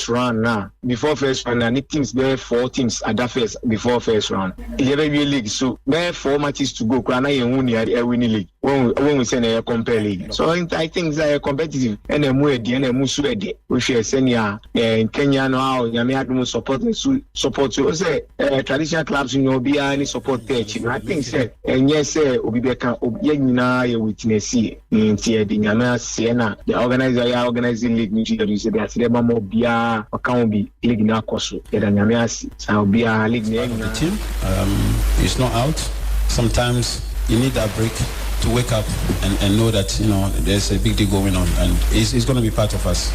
first round now. Before first round, and teams there 4 teams at that first before first round. 11 league, so there 4 matches to go. Krana winning league. When we send a compare league, so I think they are competitive. And a muedi and a musuedi. We share senior in Kenya now. Yami had no support to say traditional clubs in Obia any support there. I think say and yes, say Obibeka Obiena witness in Tiadina Siena. The organizing league Nigeria say that they are Bia or can be league na koso. Yamiasi so Bia league name. The team is not out. Sometimes you need that break to wake up and know that there's a big deal going on, and it's going to be part of us.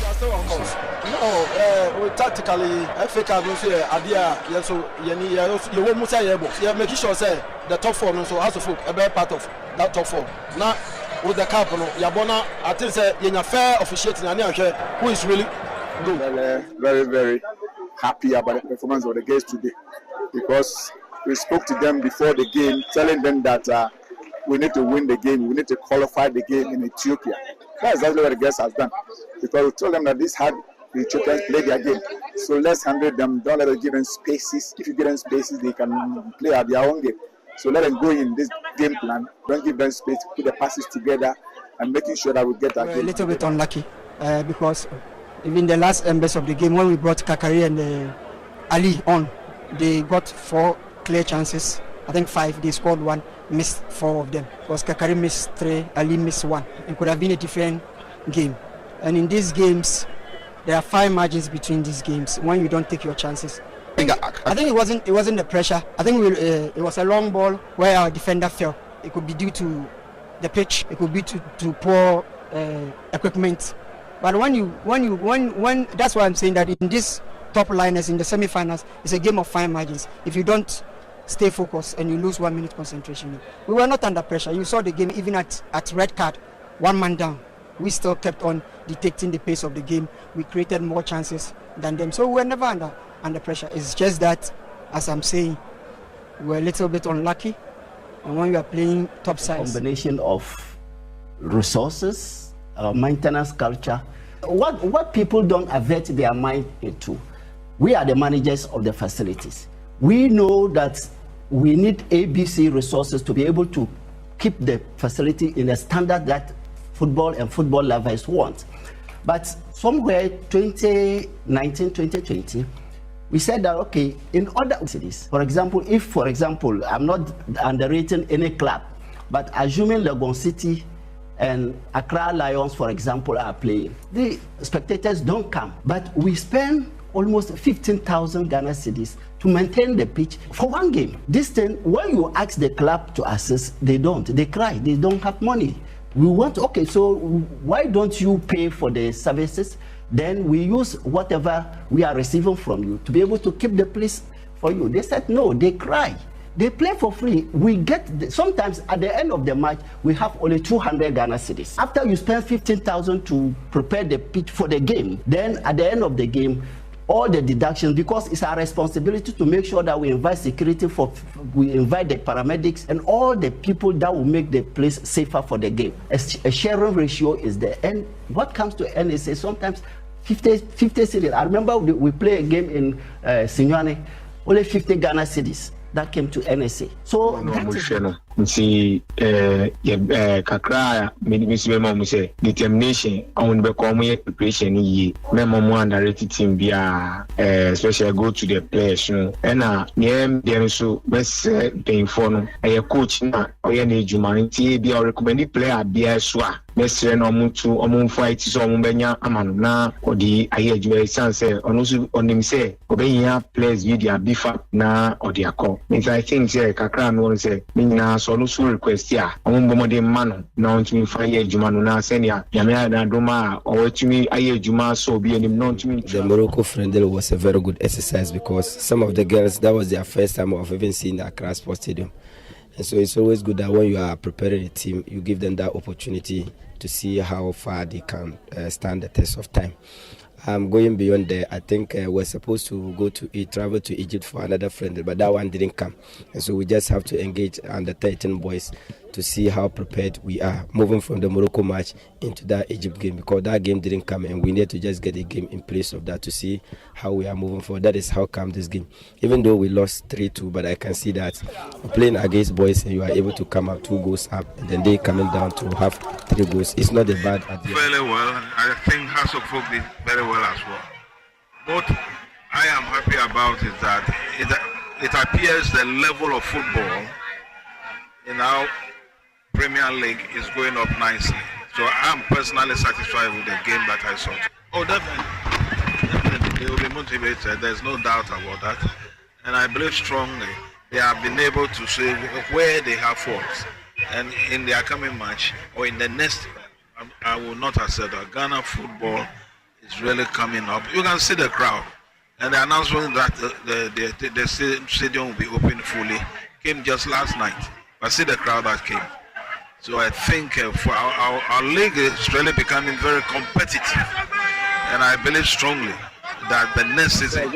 We tactically, FA Cup idea. So you won't say you're making sure say the top 4, so as a folk, a better part of that top 4. Now with the cup, Yabona, I think say you're fair officiating, and who is really good. Very, very happy about the performance of the guys today, because we spoke to them before the game, telling them that we need to win the game, we need to qualify the game in Ethiopia. That's exactly what the guys has done, because we told them that this had the Ethiopians play their game. So let's handle them, don't let them give them spaces. If you give them spaces, they can play at their own game. So let them go in this game plan, don't give them space, put the passes together, and making sure that we get that game. A little bit unlucky, because even the last members of the game, when we brought Kakari and Ali on, they got 4 clear chances. I think 5, they scored 1, missed 4 of them. Because Kakari missed 3, Ali missed 1. It could have been a different game. And in these games, there are 5 margins between these games when you don't take your chances. I think it wasn't the pressure. I think it was a long ball where our defender fell. It could be due to the pitch. It could be to poor equipment. But when that's why I'm saying that in this top liners in the semi-finals, it's a game of fine margins. If you don't stay focused and you lose 1 minute concentration, we were not under pressure. You saw the game even at red card, 1 man down. We still kept on dictating the pace of the game. We created more chances than them, so we were never under pressure. It's just that, as I'm saying, we're a little bit unlucky, and when you are playing top sides, combination of resources, maintenance culture. What people don't avert their mind into, we are the managers of the facilities. We know that we need ABC resources to be able to keep the facility in a standard that football and football lovers want. But somewhere 2019, 2020, we said that, okay, in other cities, for example, I'm not underrating any club, but assuming Legon City and Accra Lions, for example, are playing, the spectators don't come, but we spend almost 15,000 Ghana cedis to maintain the pitch for 1 game. This thing, when you ask the club to assist, they don't. They cry. They don't have money. We want, okay, so why don't you pay for the services? Then we use whatever we are receiving from you to be able to keep the place for you. They said no, they cry. They play for free. We get, sometimes at the end of the match, we have only 200 Ghana cedis. After you spend 15,000 to prepare the pitch for the game, then at the end of the game, all the deductions, because it's our responsibility to make sure that we invite security, we invite the paramedics and all the people that will make the place safer for the game. A sharing ratio is there. And what comes to NSA, sometimes 50 cedis. I remember we play a game in Sinyane, only 50 Ghana cedis that came to NSA. So see kakra me say determination on be come preparation ye me mo underrated team bia especially go to the players no and dem so best paying for no e coach na oye na ejuma nti bia recommend player bia so a mesre no omo fight so omo benya amano na odi aye ejuma chance ono so onim say obenya players you dia bifa na odi akọ. I think say kakra me won say me na so no so request ya ombomode mano na ontimi fa ye adwuma no na senia yame na doma o wetumi aye adwuma so bi enim no ontimi. The Morocco friendly was a very good exercise because some of the girls, that was their first time of even seeing the Accra Sports Stadium, and so it's always good that when you are preparing a team, you give them that opportunity to see how far they can stand the test of time. Going beyond there, I think we're supposed to travel to Egypt for another friendly, but that one didn't come. And so we just have to engage under 13 boys to see how prepared we are moving from the Morocco match into that Egypt game, because that game didn't come and we need to just get a game in place of that to see how we are moving forward. That is how come this game, even though we lost 3-2, but I can see that playing against boys and you are able to come up 2 goals up and then they coming down to have 3 goals. It's not a bad idea. Very well, and I think Akropong did very well as well. What I am happy about is that it appears the level of football in our Premier League is going up nicely. So I'm personally satisfied with the game that I saw. Oh, definitely. They will be motivated. There's no doubt about that. And I believe strongly they have been able to say where they have faults. And in their coming match or in the next, I will not accept that Ghana football is really coming up. You can see the crowd. And the announcement that the stadium will be open fully came just last night. I see the crowd that came. So I think for our league is really becoming very competitive. And I believe strongly that the next season...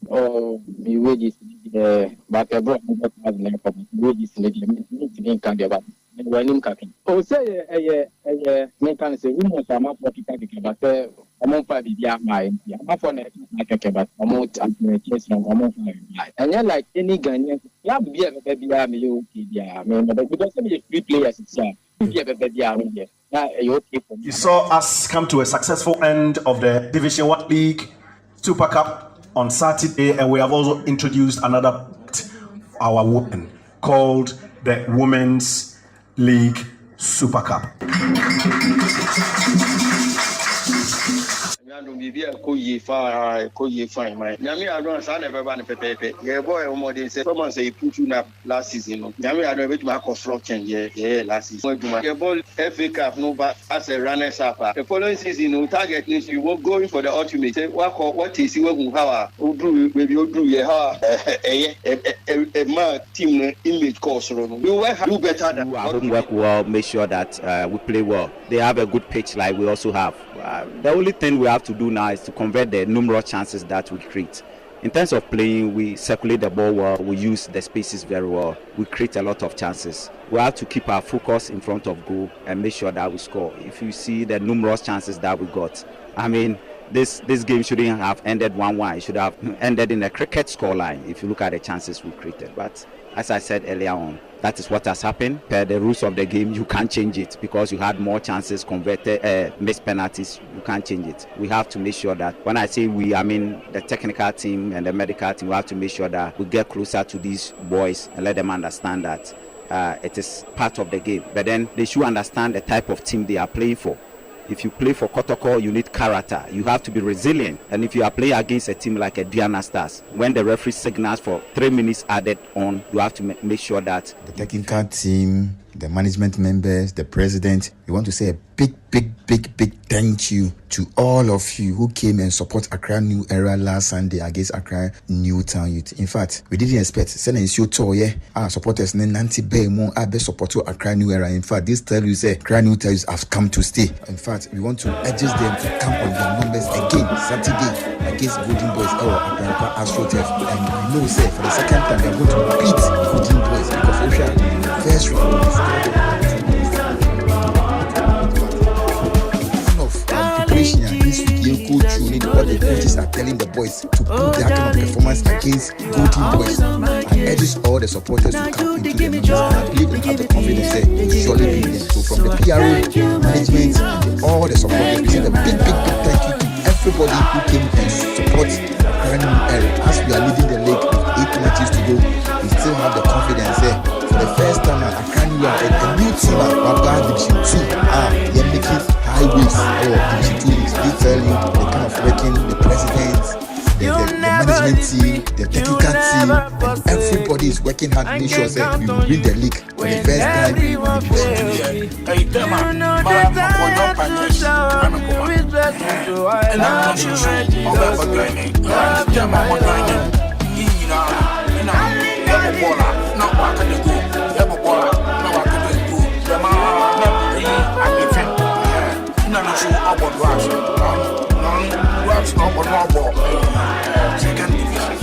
Oh, me wages but I brought wages in the when him cooking. Oh, say me can say we must have for people but I'm for the mind. I'm for but I'm not and then like any Ghanaian, you have to be a baby army, but because some free players, you saw us come to a successful end of the Division 1 League Super Cup on Saturday, and we have also introduced another our women called the Women's League Super Cup. Last season, last season. The ball FA Cup, no, but as a runners up. The following season, no target is you were going for the ultimate. What is you how maybe you do a man team image course. We will do better than homework well, make sure that we play well. They have a good pitch like we also have. The only thing we have to do now is to convert the numerous chances that we create. In terms of playing, we circulate the ball well, we use the spaces very well, we create a lot of chances. We have to keep our focus in front of goal and make sure that we score. If you see the numerous chances that we got, I mean, this game shouldn't have ended 1-1. It should have ended in a cricket scoreline if you look at the chances we created. But as I said earlier on, that is what has happened. Per the rules of the game, you can't change it because you had more chances, converted, missed penalties. You can't change it. We have to make sure that, when I say we, I mean the technical team and the medical team, we have to make sure that we get closer to these boys and let them understand that it is part of the game. But then they should understand the type of team they are playing for. If you play for Kotoko, you need character. You have to be resilient. And if you are playing against a team like a Diana Stars, when the referee signals for 3 minutes added on, you have to make sure that the technical team, the management members, the president, we want to say a big thank you to all of you who came and support Accra New Era last Sunday against Accra Newtown Youth. In fact, we didn't expect send in show to our supporters Nanti Bay more abe support to Accra New Era. In fact, this tell you say Accra New Era have come to stay. In fact, we want to urge them to come on their numbers again Saturday against Golden Boys or Accra AstroTurf. And we know say for the second time they are going to beat Golden Boys because we are first round. This week you go through need what the coaches are telling the boys to put their kind of performance against Golden Boys. I urge all the supporters to come into the numbers. I believe and have the confidence that to surely beat them. So from the PRO, management, and all the supporters, we send a big thank you to everybody who came and support Accra New Era. As we are leading the league with 8 matches to go, we still have the confidence there. For the first time Accra New Era, a new team at Division 2, they are making highways or Division 2 leagues. They tell you the kind of working, the president, the management team, the technical team, and everybody is working hard to make sure that we will win the league for the first time in Division 2. So I love you, my Jesus. Love you, my Lord. Second division.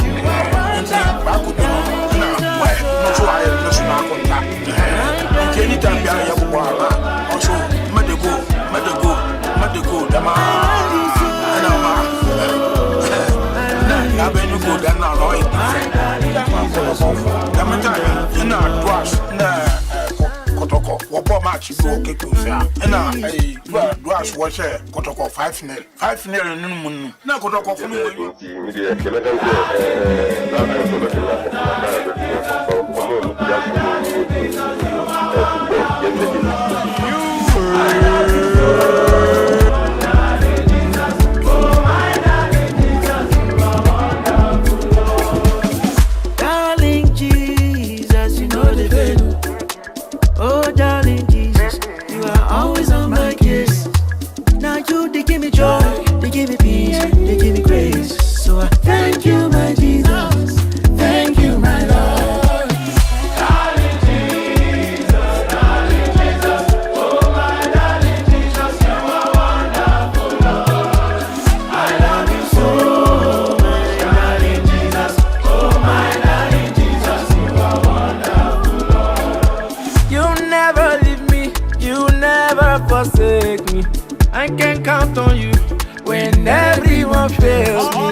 Anytime I have also Medigo, Dama, What match you go kick and a Dwash was a Kotoko 5-0. 5-0 in the moon. No Kotoko for Darling Jesus, you know the deal. Oh, darling Jesus, you are always on my case. Now you, they give me joy, they give me peace, they give me grace. So I thank you, my Jesus. Thank you, my Lord. Darling Jesus, oh my darling Jesus, you are wonderful, Lord. I love you so, my darling Jesus, oh my darling Jesus, you are wonderful, Lord. You never leave me, you never forsake me. I can count on you when everyone fails me.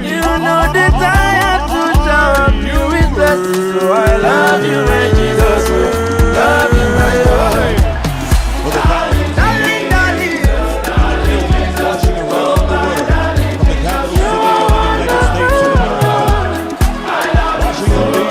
You know that I have to shower you with blessings. So I love you, my Jesus. Love you, my Lord. Darling, darling, watching around the world from the capital city of the United States of America, Washington, D.C.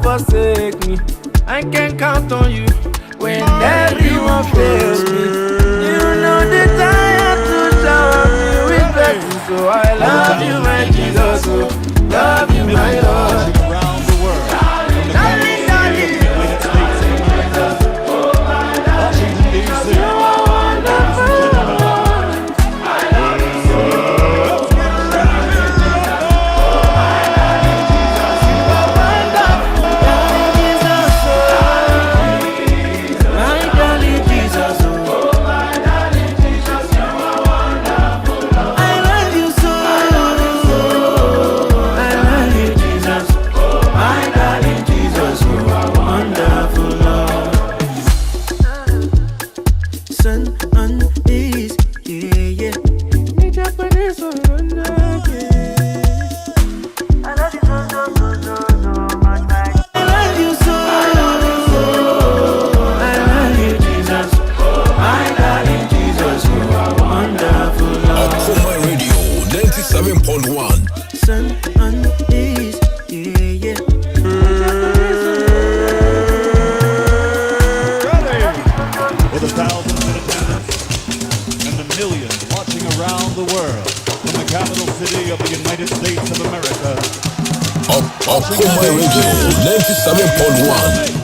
forsake me. I can count on you when everyone fails me. You know that I have to shower me with blessings. So I love you, my Jesus. Oh, love you, my Lord. Around the world, from the capital city of the United States of America, Washington, D.C. Okoman Radio 97.1.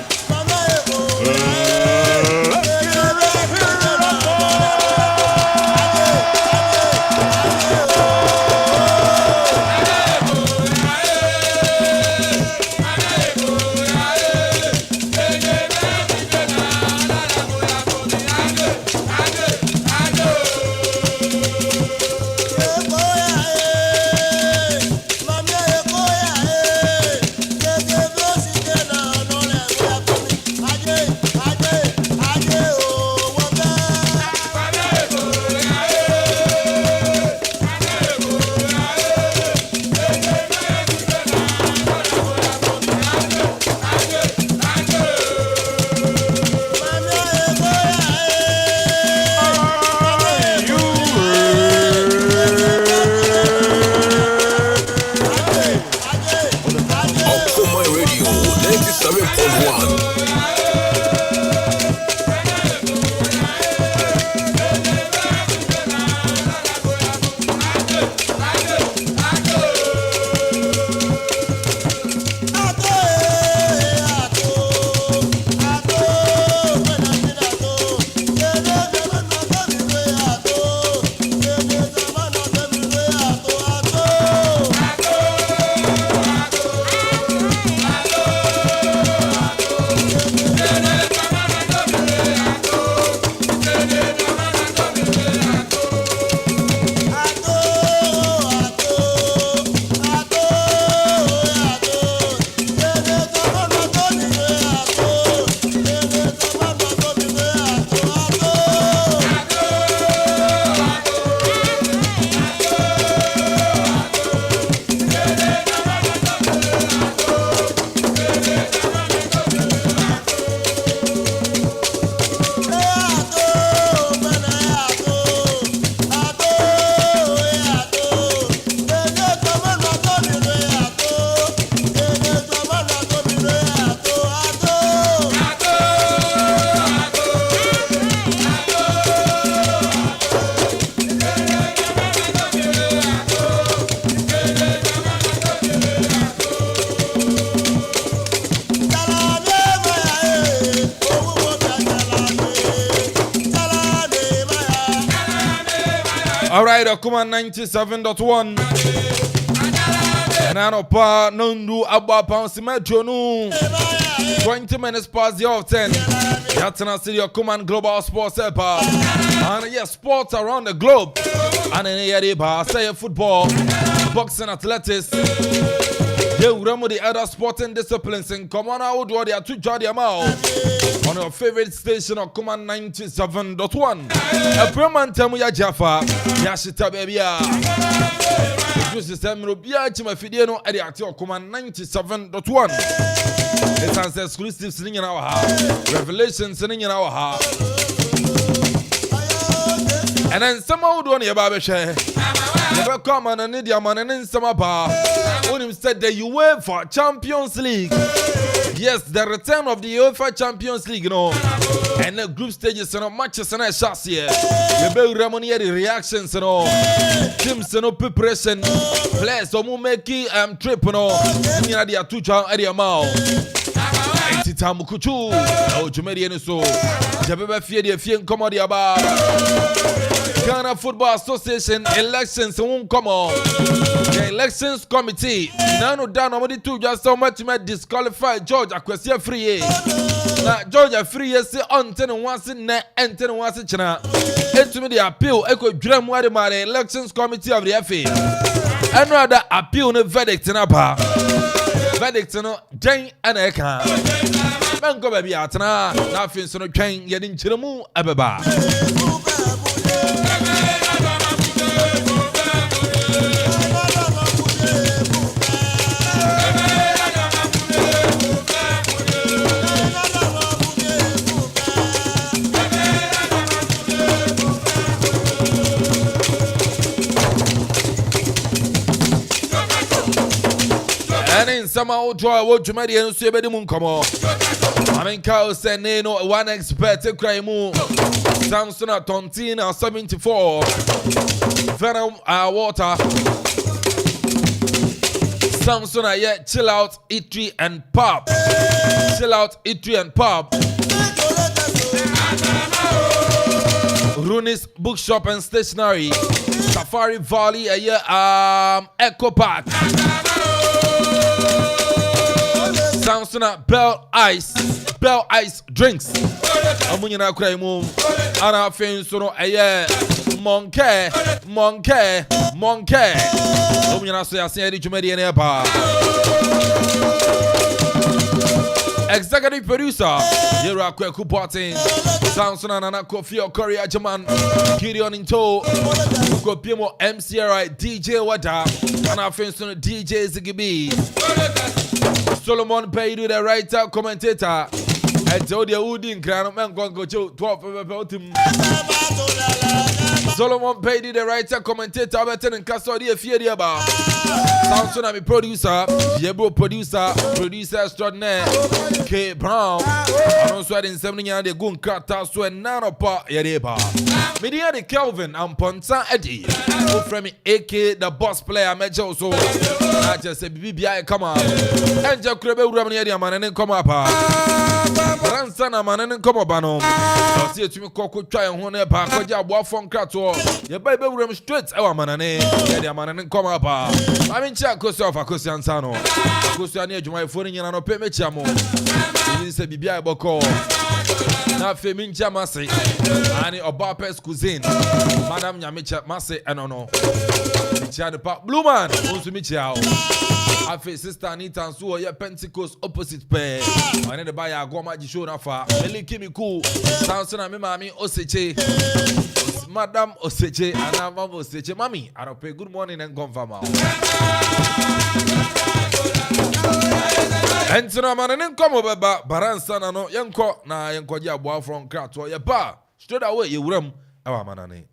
Alright, Okoman 97.1. And I know pa nundu abba pounds metro no 20 minutes past the hour 10. That's in a city of Okoman Global Sports Bar. And yes, sports around the globe. And in the bar, say football, boxing, athletics. You remember the other sporting disciplines in Common out where they are to judge them out on your favorite station of Okoman 97.1. A permanent time we are Jaffa, Yashita baby. Just the same Robia Chimafidiano at the Active Okoman 97.1. It's an exclusive singing in our heart, revelation singing in our heart. And then somehow doing your barber share. Never come on an idiot man and in summer bar. When him said the UEFA Champions League. Yes, the return of the UEFA Champions League, you know. And the group stages and matches and shots here. You better remember the reactions and all. Teams and preparation. Players who make trip, you know. You know, they are too strong at the amount. Titamukuchu. Oh, Jumedian so. Jabba Fiedi, come on, the above. Ghana Football Association elections won't come on. The elections committee now done already two just so much might disqualify George Akwesi free. Now George free say on 10 once in net and 10 once in China. It to me the appeal echo dream where the elections committee of the FA. And rather appeal the verdict in a bar. Verdict no Jane and Eka. Banko baby atana nothing so no train yedin chiremu abeba. Somehow draw what you made and see the moon come on. I mean, Kyle said, no, one expert, a crime. Samson at Tontina 74. Venom water. Samson, yeah, chill out, eatery and pub. Chill out, eatery and pub. Runis Bookshop and Stationery. Safari Valley, Echo Park. Samsung Bell Ice drinks. Amunyana kraimu. Ana fensono monkey. Amunyana so yasen edi jumedi ene ba. Executive producer Yero Akuffo. Samsung and Akuffo Korea Jaman. Gideon Into. Kopiemo MCRI DJ Wada. Ana fensono DJ Zigibi. Solomon Paydu, the writer, commentator. I told you who didn't cry, man, go 12 team. Solomon Paydu, the writer, commentator, better than Castle, Fear about. Samson, I'm a producer, Yebo producer extraordinaire, K. Brown. I don't swear in 7 years, they go and cut out, so none of part, Yadeba. Media the Kelvin Amponsah Addi, who from me, AK, the boss player, Major also. I just said, BBI, come on. And just crebe Ramania man and come up. Ransana man and come up. I see to me, Coco try and hone a pack of your boy from Crato. Your baby room straight, our man and come up. I mean, check yourself, a Cosian Sano. Cosian, you my phone in an open chamo. You say, BBI Boko. Now, Femin Jamasi, Annie or Bapes Cuisine, Madame Yamicha Masse, and no. Blue man, also meet you. I face sister Anita and so your Pentecost opposite pair. I need to buy a Goma Jishona for Melly Kimi Cool, Samson and Mammy Oseche, Madame Oseche, and I'm Oseche. Mammy, I don't pay good morning and confirm out. And so I'm an income over Baransan, no Yanko, na Yanko boy from Krato, your bar. Straight away, you room, our manane.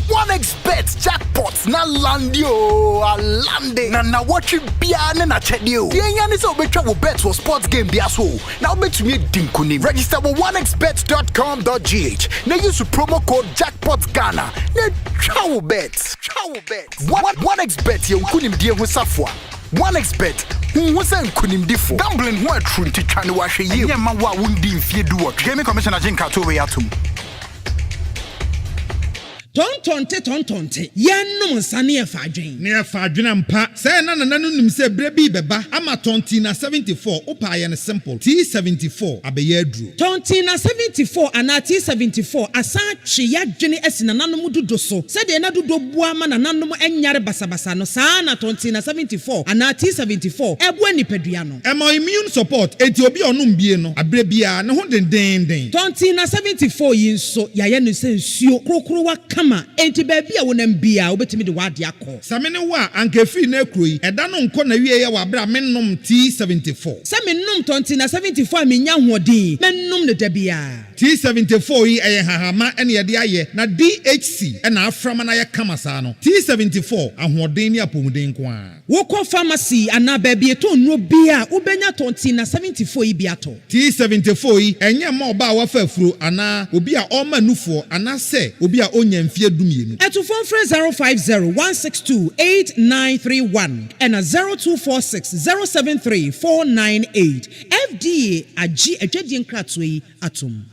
1xBet jackpots na landio alande na watch bia na chedio yenya ni so betwa wo bet for sports game bia so na obetumi dinkuni register with 1xbet.com.gh na use promo code jackpots Ghana na travel bet 1xBet ye kunim die ho safwa 1xBet who say kunim difo gambling ho atru ntitwa ne wa hwe ye nyema wa wundi mfie duo game commissioner Jinka to we atum tontonte yenum nsane e fadwen ne fadwen ampa say na nim say brebi beba ama tonti na 74 opa ye ne simple T74 abeye aduro tonti na 74 ana T74 asa twe ya dwene asina nanom dodo so say de na dodo bua ma na nanom enyare basabasa no saa na tonti na 74 ana T74 ebu anipadua no emo immune support enti obi onum bie no abrebia ne ho den tonti na 74 yinso yaye no se nsuo krokro wa kama enti baabia wonam bia obetimi de wade akọ samene wa anka free na ekroyi eda no nko na wie ye wa bra mennom T74 samennom tonti na 74 menya hoɔden mennom ne da bia T74 yi eye hahama ene ye de aye na DHC ena aframa na ye kama saa no T74 ahoɔden ne apomuden ko a wokɔ pharmacy ana baabia to nno bia ubenya tonti na 74 yi bia to T74 yi enye ma oba wafa afuro ana obi a ɔma nufoɔ ana se obi a onya mfie dumienu eto phone free 050-162-8931 and 0246-073-498 FDA agi adwadie nkratoe yi atom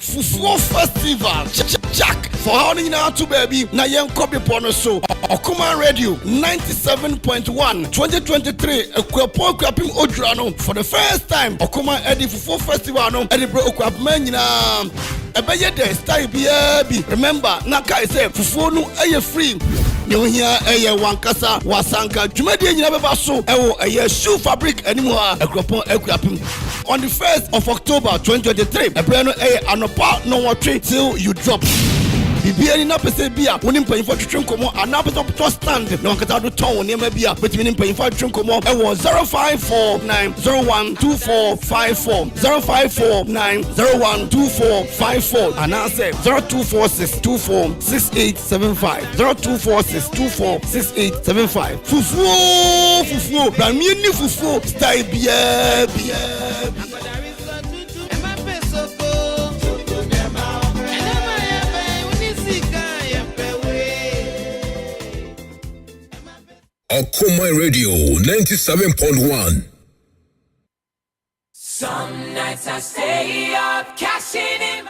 Fufuo festival Jack for how you know to baby na yen copy pono so Okoman Radio 97.1 2023 Akuffo-Akuapem Odrano for the first time Okoman Addi Fufuo festival no Addi bro Akuapem nyina ebeye dey style bi remember na kai say fufuo no eye free you hear eye wankasa wasanka dwumadi nyina beba so ewo eye shoe fabric anymore Akropong-Akuapem on the 1st of October 2023 ebrano anopa no watch till you drop Bibiani na pese bia woni mpanyimfo twetwe nkomo ana pese to stand na wankata do ton ne ma bia betimi mpanyimfo twetwe nkomo ewo 0549012454 0549012454 ana say 0246246875 0246246875 fufuo bamie ni fufuo style bia Okoman Radio 97.1. Some nights I stay up, cashing in.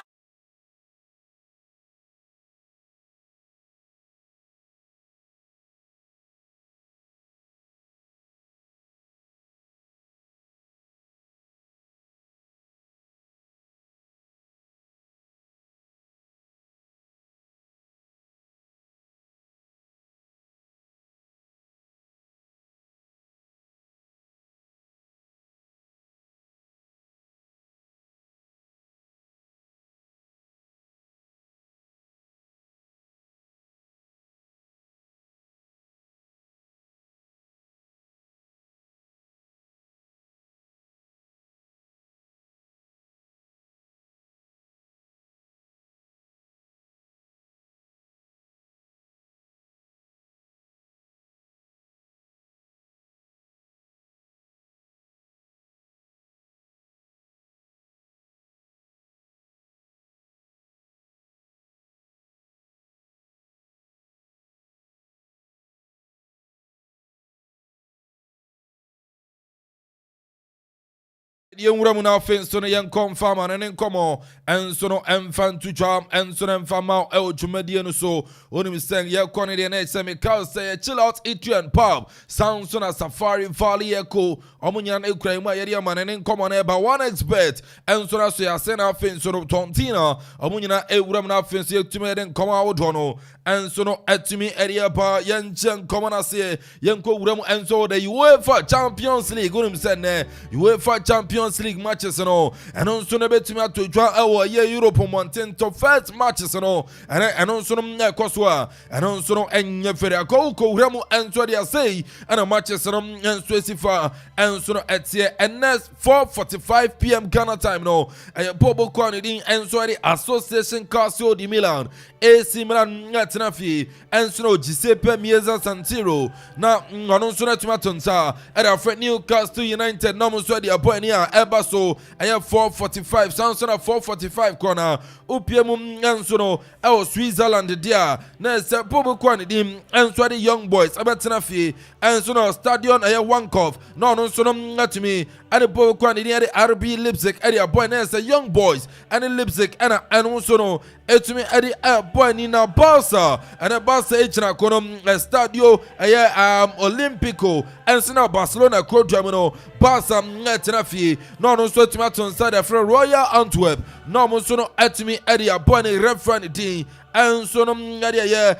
Yenwura mu na afen so no yen confirm an en komo enso no emfantu twam enso no emfama e odwumadie no so onim sen ye kone de na se me call say chill out Etrian pub sound so na Safari Valley Echo omunya na ekura mu ayede ama en komo na eba one expert enso na so ya se na afen so no tontina omunya na ewura mu na afen so yetumi de komo awodo no enso no etumi area ba yen chen komo na se yen ko wura mu enso the UEFA Champions League onim sen ne UEFA Champions League matches no and also no betumi atodwa ewo ye Europe mountain to first matches no and also no ekoswa and also no enye fere akoko wuramu enso dia say and matches no enso sifa enso no etie and next 4:45 p.m. Ghana time no pobo kwani din enso the Association Calcio di Milan AC Milan natnafi enso no Giuseppe Meazza San Siro na enso no tomatonsa and Newcastle United no so dia boy near eba so ɛyɛ 4:45 sounds na 4:45 kona opiemu enso no ɛwɔ Switzerland dia na sɛ pobo kwa ne dim enso de young boys abɛtena fie enso no stadion ɛyɛ Wankov na ɔno nso no atumi ade pobo kwa ne dim de RB Leipzig ɛde aboy na sɛ young boys ɛne Leipzig ɛna ɛno nso no etumi ɛde aboy ni na Barca ɛna Barca egyina kono stadio ɛyɛ Olympico enso na Barcelona kodwa mu no Barca ɛtena fie na ɔno nso atumi ato nsa de frɛ Royal Antwerp na ɔmo nso no atumi ɛde aboy ne referee din enso no ɛde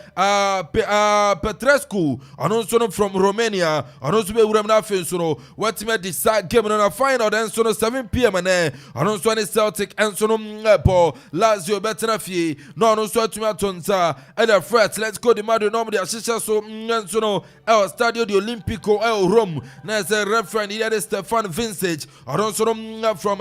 Petrescu ɔno nso no from Romania ɔno nso be wuram na afi nso no watumi de sa game no na final enso no 7 p.m. ne ɔno nso ne Celtic enso no po Lazio betena fie na ɔno nso atumi ato nsa ɛde frɛ Atletico de Madrid na ɔmo de ahyehyɛ so enso no Stadio de Olimpico Rome na sɛ referee ne de Stefan Vincic ɔno nso no from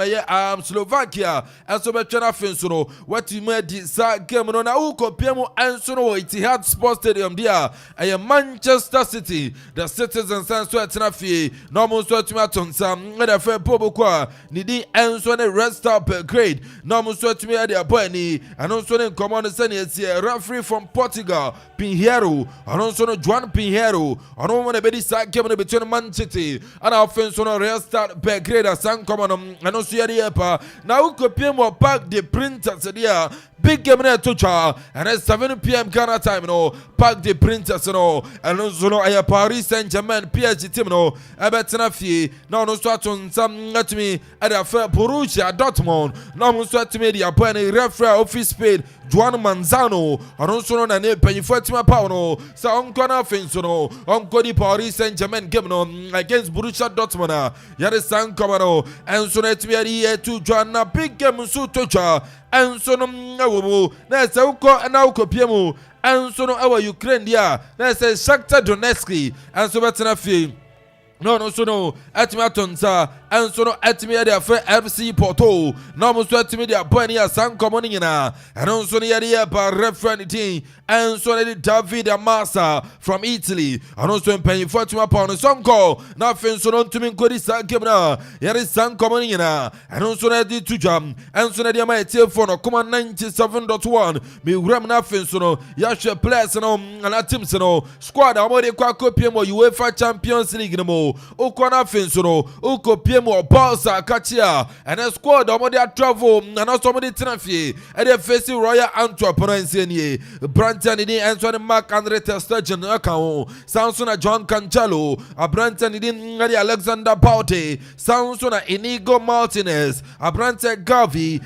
Slovakia enso betwa na afi nso no watumi de sa game no na Kopiemu enso no Etihad Sports Stadium dia ɛyɛ Manchester City the Citizens enso atena fie na ɔmo nso atumi ato nsa ɛde fɛ pobokɔ ne din enso ne Red Star Belgrade na ɔmo nso atumi ɛde aboy ni ɛno nso ne nkɔmɔ no sɛ ne etie referee from Portugal Pinheiro ɔno nso no João Pinheiro ɔno mo na bedi sa game no between Man City ana afɛ nso no Red Star Belgrade asan nkɔmɔ no ɛno nso yɛde yɛ pa na Kopiemu Park de Printers dia big game na tocha and at 7 p.m. Ghana time no Park the Printers no and also no aya Paris Saint-Germain PSG team no abetena fie na no so aton sam atumi ada fa Borussia Dortmund na mo so atumi dia boy ne referee office Spain Juan Manzano also no na ne panyifo atima pa no sa onko na fenso no onko di Paris Saint-Germain game no against Borussia Dortmund yare san komano and so na atumi ari to Juan na big game so tocha and so no awomo na se uko na Kopiemu and so no our Ukraine dia na se Shakhtar Donetsk and so betena fie no so no atimi atonsa and so no atimi de afa FC Porto no mo so atimi de aboy ni asan komo ni nyina and so no yade ba referee team and so no David Amasa from Italy and so mpanyifo atimi pa no sonko na fin so no ntumi nkodi sa game na yare san komo ni nyina and so no de tujam and so no de ma tie for no Okoman 97.1 me wuram na fin so no ya hwe players no na teams no squad amode kwa Kopiemu UEFA Champions League no Ukwana Finsuro, Kopiemu Barca Kachia, and a squad of their travel, and also the Tinafi, and they're facing Royal Antwerp, Branton in Antoine Mark Andre Sturgeon account, Sansona John Cancelo, a Branton in Alexander Baute, Sansona Inigo Martinez, a Branton Gavi,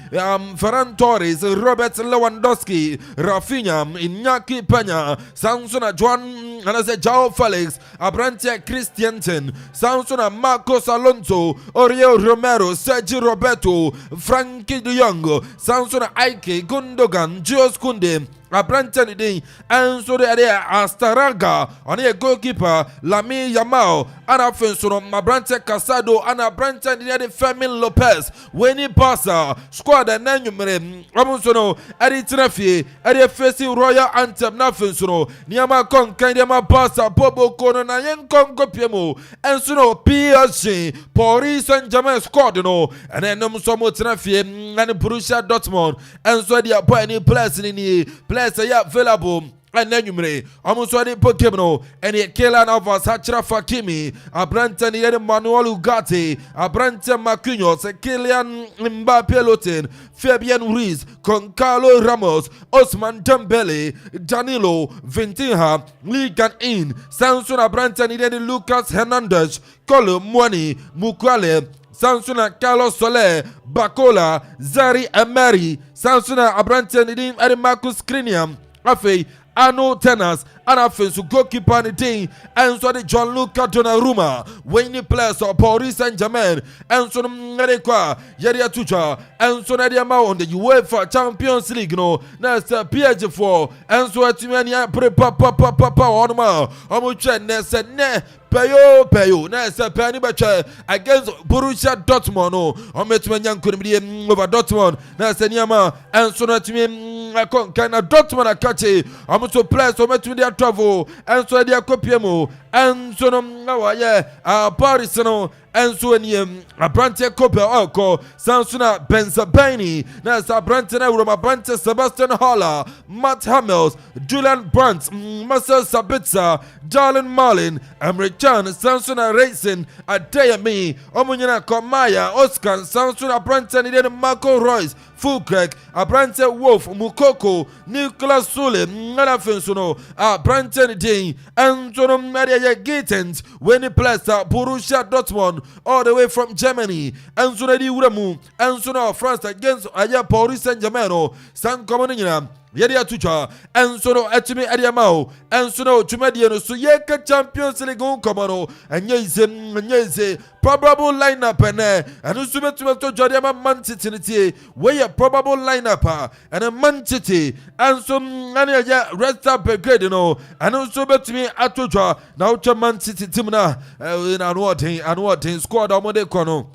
Ferran Torres, Robert Lewandowski, Rafinha, Iñaki Peña, Sansona Juan, and as a Joao Felix, a Branton Christiansen. Sansona Marcos Alonso, Oriol Romero, Sergio Roberto, Frankie de Jong, Sansona Ike, Gundogan, Jules Koundé, Abrantan Day, and so there Astaraga, on a goalkeeper, Lami Yamal, Ana Fensono, Mabrante Casado, Ana Brantan de Fermin Lopez, Winnie Passa, squad and Nanumere, Ramonsono, Adi Trafi, Adi facing Royal Anthem, Nafensono, Niama Kong, Kandama Passa, Bobo Kono, Nayan Kong Kopiemu, and Sono PSG, Paris Saint-Germain squad, no, and then Nomusomo Trafi, and Borussia Dortmund, and so they are playing players in the players are available. And then you may almost ready Pokemon and a Kelan of Sachra Fakimi, a Branton Manuel Ugarte, a Branton Macunos, a Kylian Mbappe Lotin, Fabian Ruiz, Concalo Ramos, Osman Dembele, Danilo, Vintinha, Ligan In, Samson Branton Lucas Hernandez, Colo Mwani, Mukwale, Samsuna Carlos Soler, Bacola, Zari Emery, Samsuna Abranten Nidim Adi Marcus Crinium, Afe, Arno Tenors, and Afensu goalkeeper Nidim, and so the John Luca Donnarumma, Wayne players of Paris Saint-Germain, and so Nadekwa, Yadia Tucha, and so Nadiama on the UEFA Champions League, no, that's PSG4, and so at Timania Papa Onma, Omuchen, said, ne. Payo, nasa pani bacha against Borussia Dortmund no ometuma nyankuru bi over Dortmund nasa niama enso na timi akon kana Dortmund akache omuso players ometuma dia travel enso dia Kopiemu and so no Paris no and so any Abrante Copper Oko Sansuna Benzabani Nasa Brantana Roma Brante Sebastian Haller Matt Hamels Julian Brandt Marcel Sabitzer Darlin Marlin Emre Chan Sansuna Racing Adeyemi Omunyana Komaya Oscar Sansuna Brantani then Marco Royce Fulkrek Abrante Wolf Mukoko Nicolas Sule Nana Fensono Brantani Ding Antonio Maria Gatens when he plays Borussia Dortmund all the way from Germany. Anzuna di Uramu, Anzuna France against Aya Paris Saint-Germain, San Comunina, Yadia Tucha, Anzono Atimi Adiamao, Anzono Tumadiano, Suyeka Champions League Comano, and Yeze, probable lineup and Usumetumato Jadiama Manchity, where a probable lineup and a Manchity, and some Anya rest up a grade, and also bet me Atuja, now to Manchity Timna, and what in squad Amode Kono,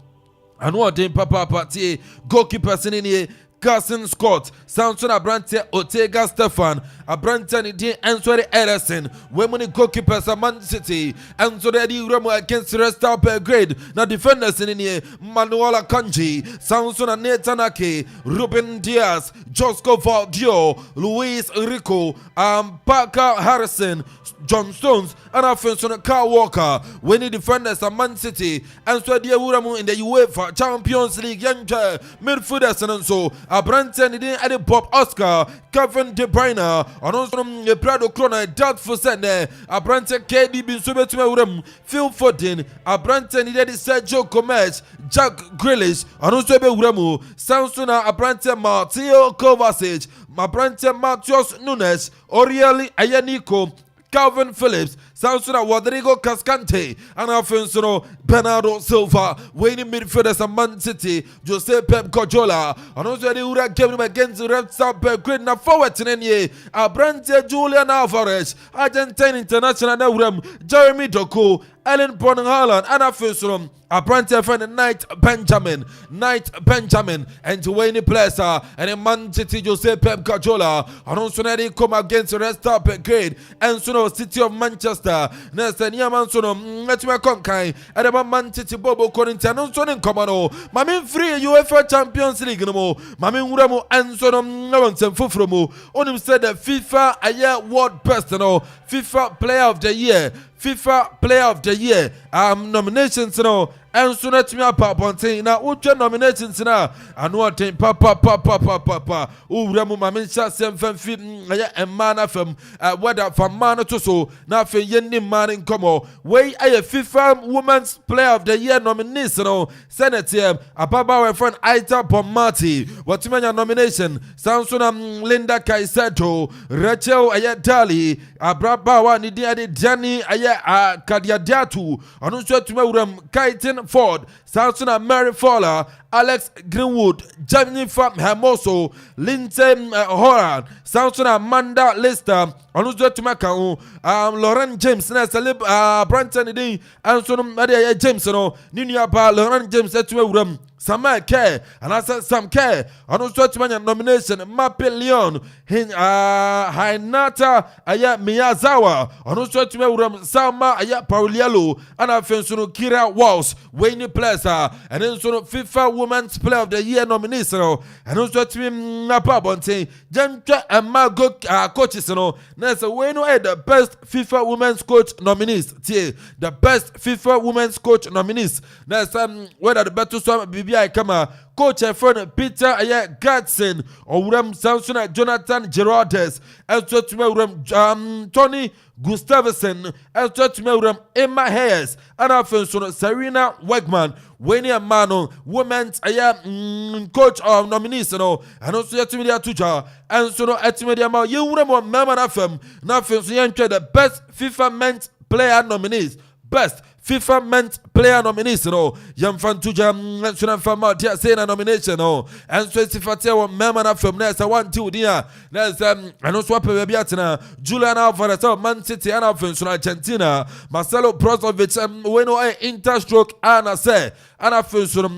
and what in Papa Party, goalkeeper Sinini. Carson Scott, Samson Abrante, Ortega Stefan, Abrante Nidi, and Sorry Ederson, women goalkeepers of Man City, and so the Remo against rest up a grade. Now defenders in here, Manuela Kanji, Samson and Netanake, Ruben Diaz, Josco Valdio, Luis Rico, Parker Harrison, John Stones, and Alfonso Carl Walker, when the defenders of Man City, and so the Uramu in the UEFA Champions League, young midfielders and so. Abrante Nidi Bob Oscar, Kelvin De Bruyne, and also the Prado Krona, doubtful sender, Abrante KD bin Subetum, Phil Foden, Abrante Nidi Sergio Gomez, Jack Grealish, and also Uramu, Samsona Abrante Martio Kovacic, Abrante Matios Nunes, Orieli Ayaniko, Calvin Phillips, Samsona Rodrigo Cascante, and Alfonso Bernardo Silva, winning midfielders of Man City, Jose Pep Guardiola, and also the Ura came against the Red Star Belgrade, now forward to Nenye, Abrante Julian Alvarez, Argentine International Neuram, Jeremy Doku, Ellen Bonhaaland, and Alfonso Abrante friend Knight Benjamin, and to win the players and in Man City Jose Pep Guardiola, and also they come against the Red Star Belgrade, and so City of Manchester. Next Niaman Sono, let me conquer at about Man City Bobo Corinthian, and so in Comano, Mamin free UEFA Champions League no more, Mamin Uramo and Sono Nonsen Fufromo, on him said the FIFA a year world best, FIFA Player of the Year. FIFA Player of the Year nominations and soon at me up Ponte now Ucha nominations now and what in Papa Uramu Maminsha Sem Fit and Mana from whether from Mana to so now for Yendi Man in Como way a FIFA Women's Player of the Year nominees Senator Ababa friend Aita Pomati what you mean nomination Samsung Linda Kaisato Rachel Ayatali Abrabawa Nidia Jani Kadiadiatu, and also to Kaitin Ford, Samson Mary Fowler, Alex Greenwood, Jamie Fam Hermoso, Lindsay Horan, Samson Amanda Lister, and also to Macau, Lauren James, Branton D, and so Maria James, Ninia Lauren James, at Some care, and I said some care, and also to my nomination, Mapi Leon, Hinata, Aya Miyazawa, and also to my Sama, Aya Paulialo, and I feel so Kira Walsh, Wayne Plaza, and then so FIFA Women's Player of the Year nominees, and also to me Napa Bonte, Jamka and Margot coaches, Nessa Wayne the best FIFA Women's Coach nominees, the best FIFA Women's Coach nominees, Nessa whether the better swam BBI come coach and friend Peter Gatson or Ram Samson Jonathan Gerardes, and so to Tony Gustavson, and so to Emma Hayes, and our Serena Wegman, Winnie Mano, women's coach of nominees, and also to media tutor, and so at media you would have member of them, nothing so the best FIFA men's player nominees, best FIFA men's player nominees, Yam Fantuja, National Fama, Sena nomination, and so if I tell member from Nessa 1 2 dear, there's and also Pabiatina, Julian Alvarez, Man City, and Alfonso Argentina, Marcelo Brozovic, and Bueno Interstroke, Anna say, and Alfonso,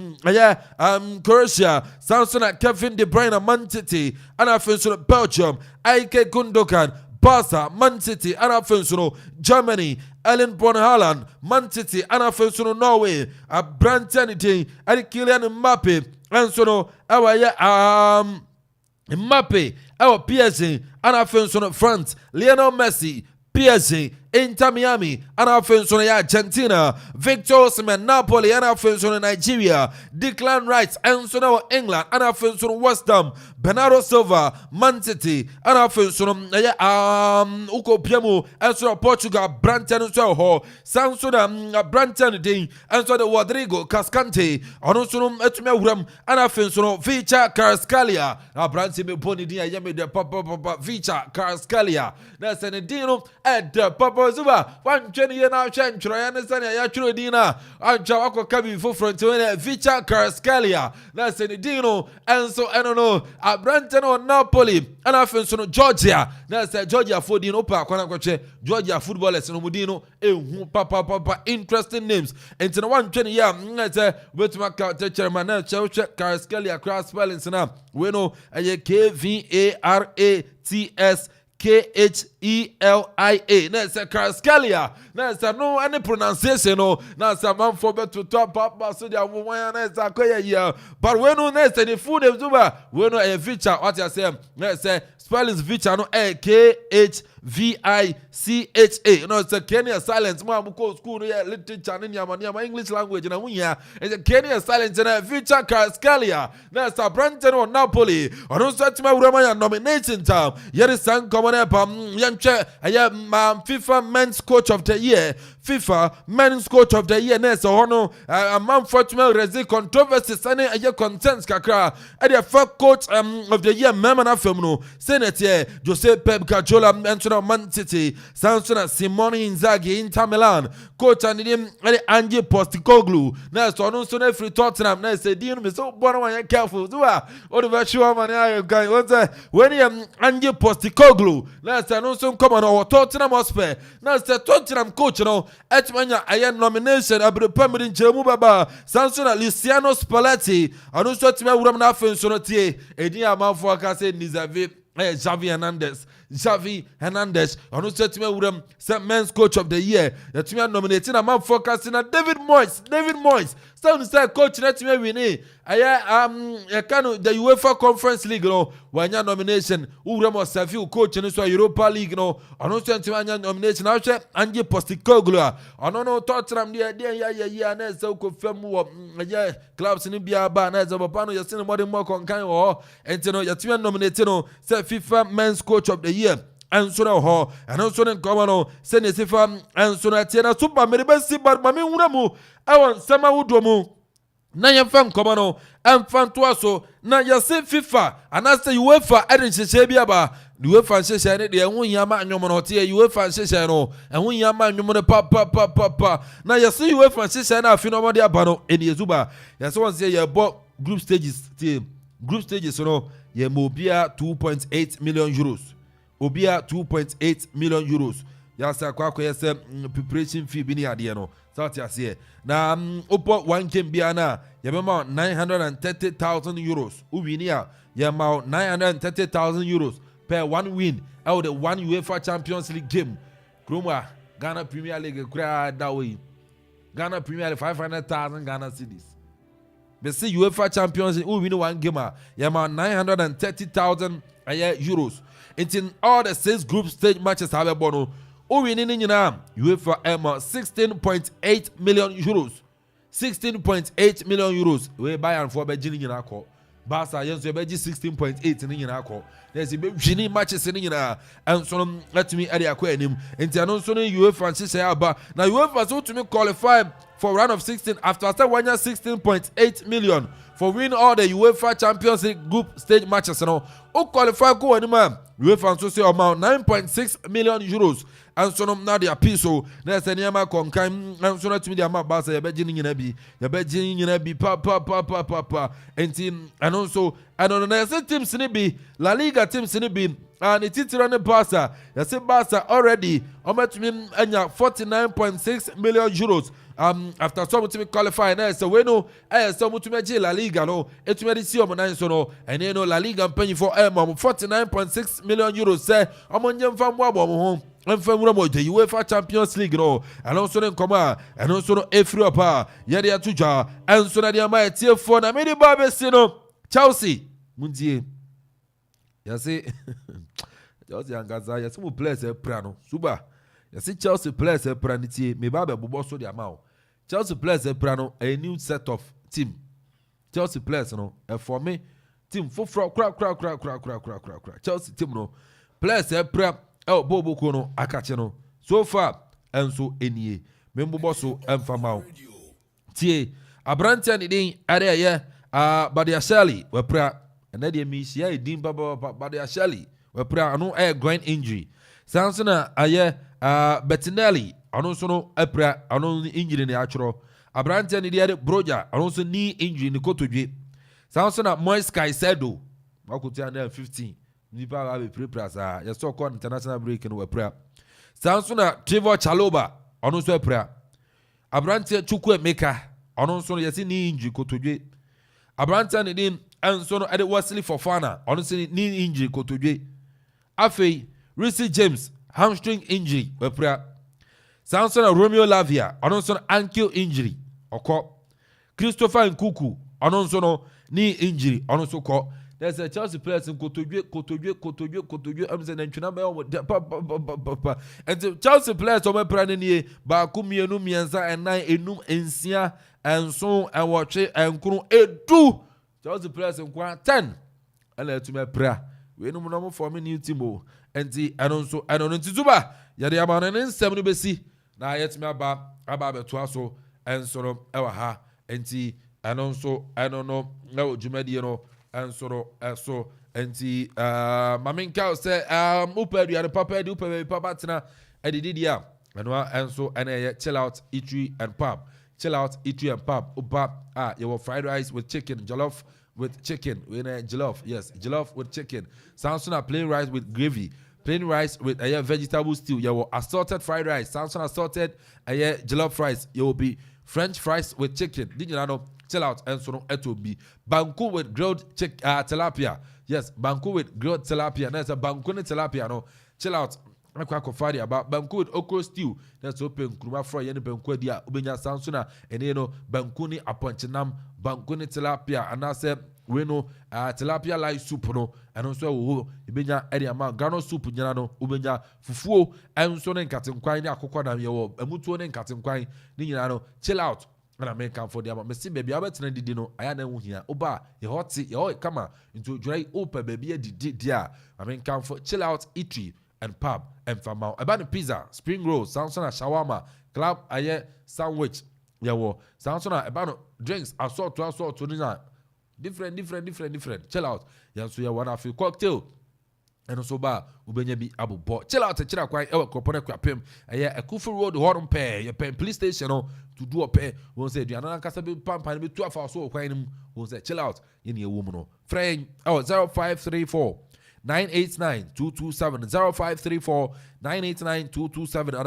Croatia, Samson, Kelvin De Bruyne, Man City, and Alfonso Belgium, Ike Gundogan, Barca, Man City, and Alfonso, Germany, Erling Braut Haaland, Man City, and afei nso no Norway, aberanteɛ ne din ɛne Kylian Mbappe, ɛnso no ɛwɔ yɛ Mbappe ɛwɔ PSG, and afei nso no France, Lionel Messi, PSG, Inter Miami, and afei nso no Argentina, Victor Osimhen, Napoli, and afei nso no Nigeria, Declan Rice, ɛnso no England, and afei nso no West Ham, Bernardo Silva, Man City, and afei nso no Ukopiemu, ɛnso no Portugal, Branton nso ɛwɔ sanso na Branton din, ɛnso no Rodrigo Cascante, ɔno nso no etumi awuram, and afei nso no Vicha Kvaratskhelia, Branton me boni din ɛyɛ me de papa Vicha Kvaratskhelia, na sɛ ne din no ɛde papa Zuba, one Jenny now change, I understand. I actually dinner. I'm Jawako Kabi for front to Vicha Kvaratskhelia. That's any Dino, and so I don't know. A Branton or Napoli, and I feel so Georgia. That's Georgia for Dino Park. Georgia footballers and Mudino, papa, interesting names. And to one Jenny, that's a with my chairman, Kvaratskhelia, cross spellings now. We know a Kvarats. Khelia. That's a Kvaratskhelia. That's a no any pronunciation. No, that's a man for to top up. So they are one. That's a koya. But when no next any food is over. We know a feature. What I say? Let's say spellings feature. No, Kvaratskhelia. No, it's a Kenya silence. Mama go school. Yeah, literature in Yamania English language. And we here. It's a Kenya silence and a feature Kvaratskhelia. That's a Branton or Napoli. I don't start my Romania nomination time. Here is some common up. FIFA Men's Coach of the Year. FIFA Men's Coach of the Year. Next, Amanfo Resist controversies and a contents kakra. And the first Coach of the Year. Memana Femno Senator Jose Pep Guardiola and Man City. Sansona Simone Inzaghi Inter Milan. Coach and Ange Postecoglou. Next, on Sunday free Tottenham. Next, Dean me so born careful. Do I? Or the virtual man when Ange Postecoglou. Next, also come on our Tottenham Hotspur. Next, Tottenham coach, you know. Etmanya ayen nomination abro permanent Jemu Baba Sansona Luciano Spalletti and also Tima Uram na Fensonotie Edi Amanfo aka say Nizavi Xavi Hernandez and also Tima Uram Men's Coach of the Year. The Tima nominating Amanfo aka say David Moyes sound say coach na Tima win aya the UEFA Conference League no wanya nomination Uram Safi coach no so Europa League no and also Tima nomination now che Ange Postecoglou no Tottenham there na so ko fam wo clubs ni bia ba na so papa no yesi no more konkan wo enti no Tima nominating no say FIFA Men's Coach of the Year and so now and also then come on send a FIFA and so na tia na super me be si bar ma me wura mu I want sama wudomu na yɛmfa nkɔmɔ no ɛmfa ntoa so na yɛse FIFA anaasɛ UEFA ɛde nhyehyɛ bi aba UEFA nhyehyɛ ne deɛ ɛho hia ma nnwom no ɔte UEFA nhyehyɛ no ɛho hia ma nnwom no pa na yɛse UEFA nhyehyɛ no afi no ɔmɔde aba no ɛne yɛzuba yɛse wɔn sɛ yɛbɔ group stages no yɛma obia 2.8 million euros obia 2.8 million euros yɛasɛ akɔ yɛsɛ preparation fee bi ne adeɛ no South Asia. Now, upo one game biana, yamama 930,000 euros. Uwinia, yamama 930,000 euros per one win out the one UEFA Champions League game. Kroma, Ghana Premier League, that way. Ghana Premier League 500,000 Ghana cedis. But see UEFA Champions League, win one game, yamama 930,000 euros. It's in all the 6 group stage matches have a bono. UEFA 16.8 million euros. 16.8 million euros. We buy and for Beijing in our call. Barca, yes, we 16.8 in our call. There's a big matches in and so let me add a question. And also UEFA and Sisaba. Now UEFA so to me qualify for round of 16 after 16.8 million for win all the UEFA Champions League group stage matches. Who qualify go anymore? UEFA and so say amount 9.6 million euros. And so now they appeal so there's a Niama Concan and so to me the amount Basa Beijing in a be papa and also I don't know there's a team Sinibi La Liga team Sinibi and it's on the Barca. You see Barca already to me and 49.6 million euros. After some to qualify now, so we know some to me La Liga no it me see on so no and you know La Liga paying for 49.6 million euros say among them from home mfamura mo the UEFA Champions League no and also no nkoma and also no efri opa ye de atudwa and so na de ama etiefo na me de ba be si no Chelsea mundie ya say Chelsea angaza ya some players e pra no suba ya say Chelsea players e pra nitie me ba be bobo so de ama o Chelsea players e pra no a new set of team Chelsea players no e for me team foforo kra Chelsea team no players e pra bobo ko no akache no so far enso enie membobo so emfama o tie abrantia ni din are ye Badia Shelley we pra and then me see din baba Badia Shelley we pra no groin injury Sansona aye Bettinelli ano so no pra ano injury ni achro abrantia ni dia broja ano so knee injury ni kotodwe Sansona Moise Caicedo wakutia na 15 nipa ga be prepare sa ya so call international break no we pra Sansona Trevor Chalobah ano so pra abrantia Chukwuemeka ano so yesi knee injury kotodwe Abrantia ni din enso no ede Wesley Fofana ono se ni injury kotodwe afei Reece James hamstring injury wepra Samson Romeo Lavia ono so ankle injury oko Christopher Nkuku ono so no ni injury ono so ko there's a Chelsea players in kotodwe am say nantwina ba and Chelsea players o mepra ni ba ku mienu miensa enan enum ensia enso enwotwe enkuru edu Chelsea players in 10 ala to mepra we no mo form new team o enti enonso ntizuba yade amana ne nsem no besi na yetime aba beto aso enso no ewa ha enti enonso enono na ojumadi no ensoro eso enti maminka say upadu and papa tina edidia enwa enso ene chill out eatery and pub upa you fried rice with chicken jollof with chicken jollof with chicken Samsung plain rice with gravy plain rice with vegetable stew you assorted fried rice Samsung assorted jollof rice you will be French fries with chicken did you know chill out and so it will be banku with grilled tilapia. Yes, banku with grilled tilapia. There's a banku with tilapia. No, chill out. I'm quite confided about banku with okra stew. That's open. Kuruma fry any banku dia. Ubenya sansuna and you know banku ni aponchinam banku ni tilapia. And I said we know tilapia like soup no. And also ubenya any amount grano soup nyana no. Ubenya fufuo and so then cutting kwai ni akokwa na yewo. Emutuo ni cutting kwai ni nyana no. Chill out. And I make for them. I see baby, I bet you didn't I am here. Oba, you hot seat, you come on into dry open baby. Dear, I mean, come for chill out, eatery and pub and farm out. About the pizza, spring rolls, Samsung shawarma, club, sandwich. Yeah, well, Samsung about drinks, assault to dinner. Different. Chill out. Yeah, so you want to feel cocktail. And also ba ubenya bi abobo chill out chira kwan Akropong-Akuapem Akuffo road horum pay your police station no to do a pay won say duana nkasa bi pampa bi 2 hours so kwan nim won say chill out ye ne ewu mu no friend 0534 989 227 0534 989 227 or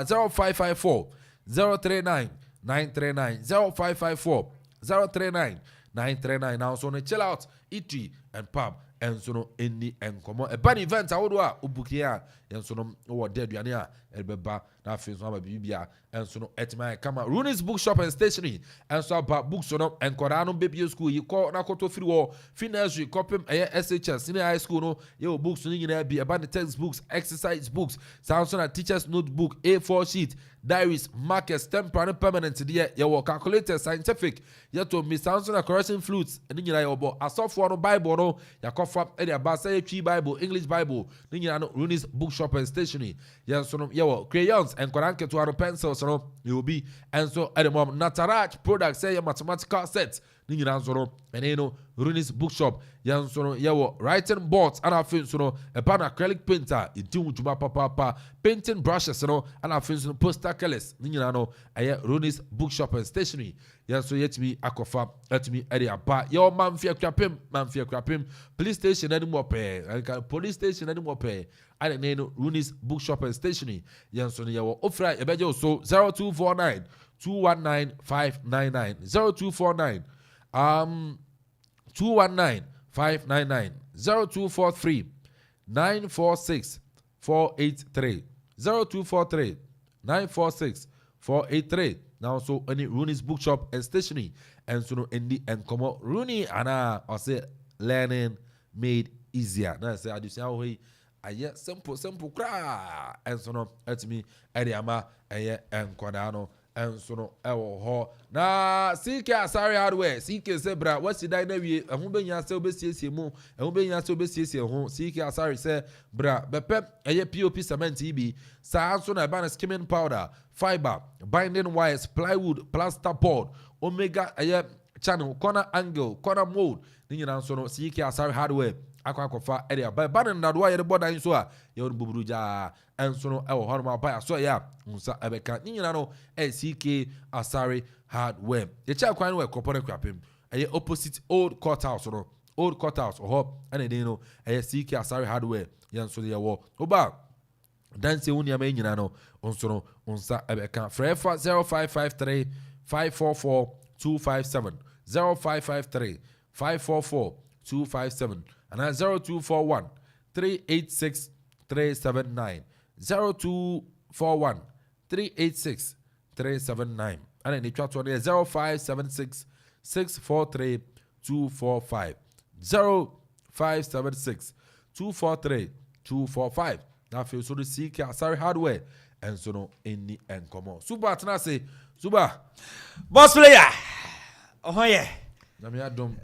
0554 039 939 0554 039 939 now so no chill out eatery and pub and so no any and come a bad event I would ubukia and so no what dead yania elbeba na fe so bibia and so no etma come Rooney's bookshop and stationery and so about books no and Korano baby school you call na koto free war finance copy SHS senior high school no your books ni na be about the textbooks exercise books Samsung teachers notebook A4 sheet diaries markers temporary permanent there your calculator scientific yet to Miss Samsung correction flutes and ni na your asofo no bible no yakofa e dey ba say tree bible English bible ni na no Rooney's bookshop and stationery yes so no your crayons and koranke to our pencils no you will be and so at the moment Nataraj products say your mathematical sets ni nyina so no and you know Rooney's bookshop yan so no your writing boards and afin so no a pan acrylic painter itin wujuma papa painting brushes no and afin so poster colors ni nyina no Rooney's bookshop and stationery yan so yet me akofa let me area ba your Amanfo Akuapem police station anymore pay police station anymore pay and then Rooney's bookshop and stationery yan so your offer e beje so 0249 219 599 0249 219 599 0243 946 483 0243 946 483. Now so any Rooney's bookshop and stationery and so no Indi and come Rooney and I say learning made easier. Now say I do say how he simple cra and so no at me Ediama and Quadano and so no ho na CK Asari hardware CK Zebra what's the dynamic and who be ya still be CC and who be ya still be CC home CK Asari say bra bepe POP cement EB sa so na ban skimming powder fiber binding wires plywood plaster board omega channel corner angle corner mold ni nyina so no CK Asari hardware akwa area by ban na do ya the border so a ya on buburuja and so no ho no buy so ya unsa ebeka ni nyina no CK Asari hardware ye cha kwan we Akropong-Akuapem opposite old courthouse no old courthouse ho and then no CK Asari hardware yan so ye wo oba dance unia me nyina no onso no unsa ebeka frefa 0553 544 257 0553 544 257 and 0241 386 379 0241 386 379 and then the chat one 0576 643 245 0576 243 245. Now feel so the CK Asari hardware and so no any and come on. Super Tanase Super boss player. Oh yeah. Me adom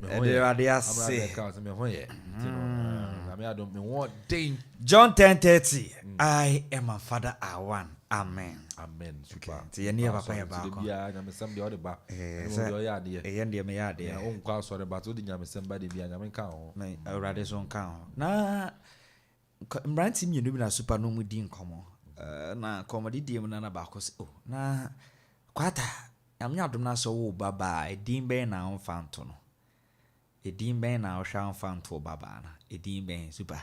John 10:30. I am a father I one. Amen. Amen. Super. You near papa ya ba ko. Ya na me sem de odeba. Ya de. E yende me ya de. Ya on kwa so de ba to di nya me sem ba de bia nya me kan ho. Me awrade so kan ho. Na mbranti mi no bi na super no mu di nkomo. Na komodi di mu na ba ko oh na kwata amnya dum na so wo baba edin ben na onfanto no edin ben na o hwa onfanto baba na edin ben super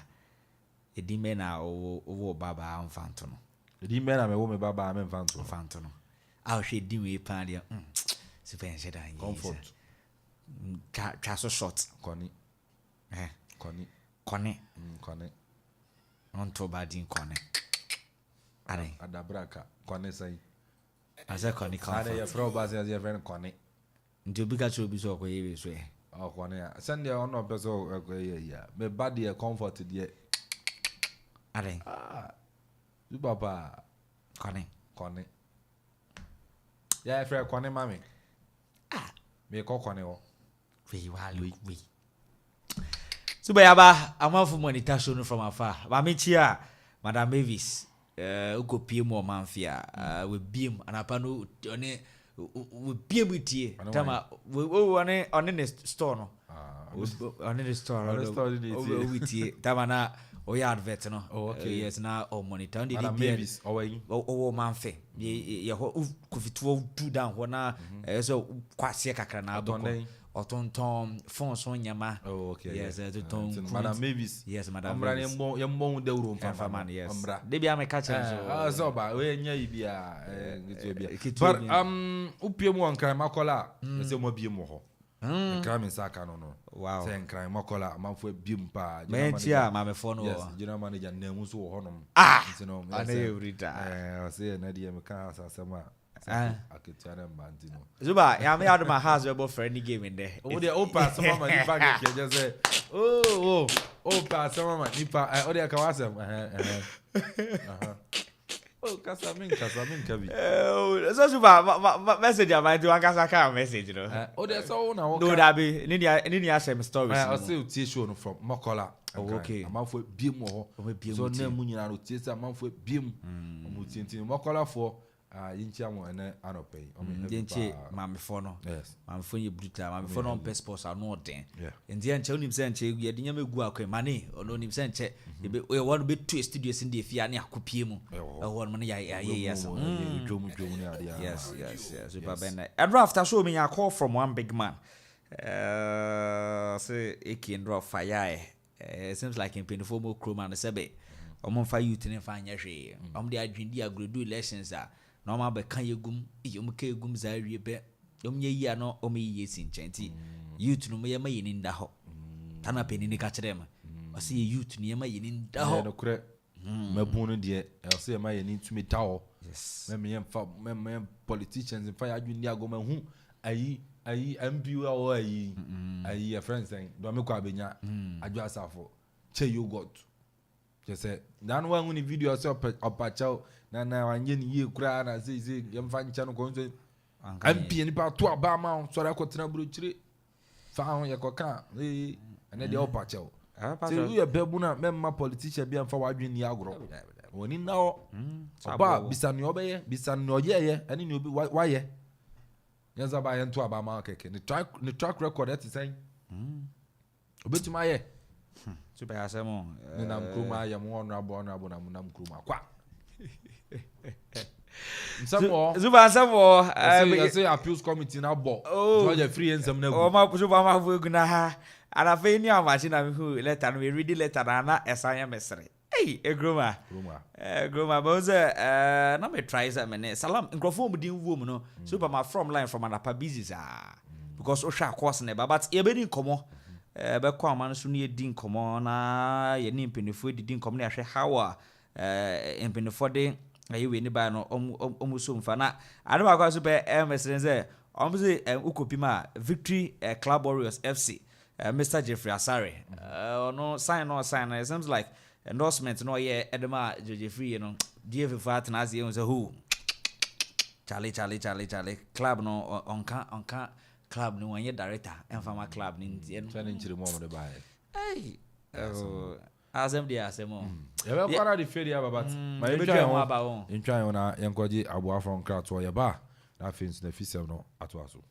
edin ben na wo baba onfanto no edin ben na me wo me baba me onfanto no a o hwe edin we pan dia super en sheda comfort cha so short koni koni onto badin koni are adabraka koni sai asa koni comfort ya fro bas ya friend koni nti obi ka cho bi so ko ye so e koni ya send ya ono peso ko ye ya me bad ya comfort dia are du baba koni ya friend koni mami me ko koni o we Suba yaba Amanfo monitor show from afar ba me chia Madam Mavis uko PM o manfia we beam anapa no one we beam itie tama we one the store no on the store we tie tama na o ya advert no yes na o monitor ndi Madam Mavis o manfe ye ho kufituo do down ho na so kwase kakra na adoko otonton fonds on nyama yes otonton Madam Mavis yes Madam Mavis yembo de euro mfa yes de bia me catch so so ba we nya ibia but upiem won kran makola se mo biem ho kran me saka no wow se kran makola Amanfo biem pa mentia ma me fo no yes general manager na mu so ho no no ana eurita se na die me kan asasema aketiana mbantino Zuba ya me out my house we for any game in there o de opa so mama ni bag ke just say opa so mama ni pa o de ka wasem kasamin kabi so Zuba message am I do an ka message no o de so na wo no da be ni dia share stories I say tie show no from Mokola okay Amanfo biem ho so na mu nyina no tie say Amanfo biem mu tintin Mokola fo yinchia mo ene anopay yinchi mamefo no mamefo ye brutal mamefo no pes sports no den ndi enche onim se enche ye de nyama gu akwa mane ono onim se enche e won be two studios ndi afia ne akopie mu e won mo ya yes dwom ne ade yes super ben draft show me a call from one big man say eki draw fire seems like in painful mo chroma no sebe omon fa youth ne fa anya hwe de adwendi agrodu elections no ma be kan yegum yom ka yegum za wie be yom ye yi ano o me yi sinchenti youth no me ma yini nda ho tana peni ni ka kire ma o se youth ni ma yini nda ho no kure Mabunu dear, I'll say my need to me tower. Yes. Me politicians and fire you go who I MP or a friend saying, Domiko Abenya, I just have for Che you got. Just say, Dan one when the video yourself up a chow, now and you cry and I say, young fan channel going to MP and about 2 Obama, so I could tell you found your coca, and then the upper chow. So we are Bebuna, member politician being forward in the agro. When in now, about Bisan Yobe, Bisan Noye, and in you be why. Yes, I buy into a market. The track record that is saying, a bit to my ear. Super Asamo, and I'm Kuma, I am one Rabonabonam Kuma. Some more, I say appeals committee now, oh, you're free and some no. Oh, my Subama Vuguna. And I think you are watching who letter we read the letter and as I am mystery. Hey, a groomer. Groomer Bose, no me tries a minute. Salam, and Akropong didn't woman, super my from line from an upper business. Because Osha course never, but you're being common. But come on, soon you didn't come on. You need penny food, didn't come near how in penny for day. You win the ban almost soon for now. I know I got super MSN there. Obviously, Ukopima, Victory Club Warriors FC. Mr. Jeffrey Asare. No sign. It seems like endorsement. No, yeah, Edema Jeffrey, you know, dear Fat Nazi on the who. Charlie. Club no on club no one yet director and from my club in the moment of buy. Hey, as them the Asemo. Yeah, what are the failure about my in trying on our Yankoji Abu from crowd to your bar. That fins the Fisel no at Wasu.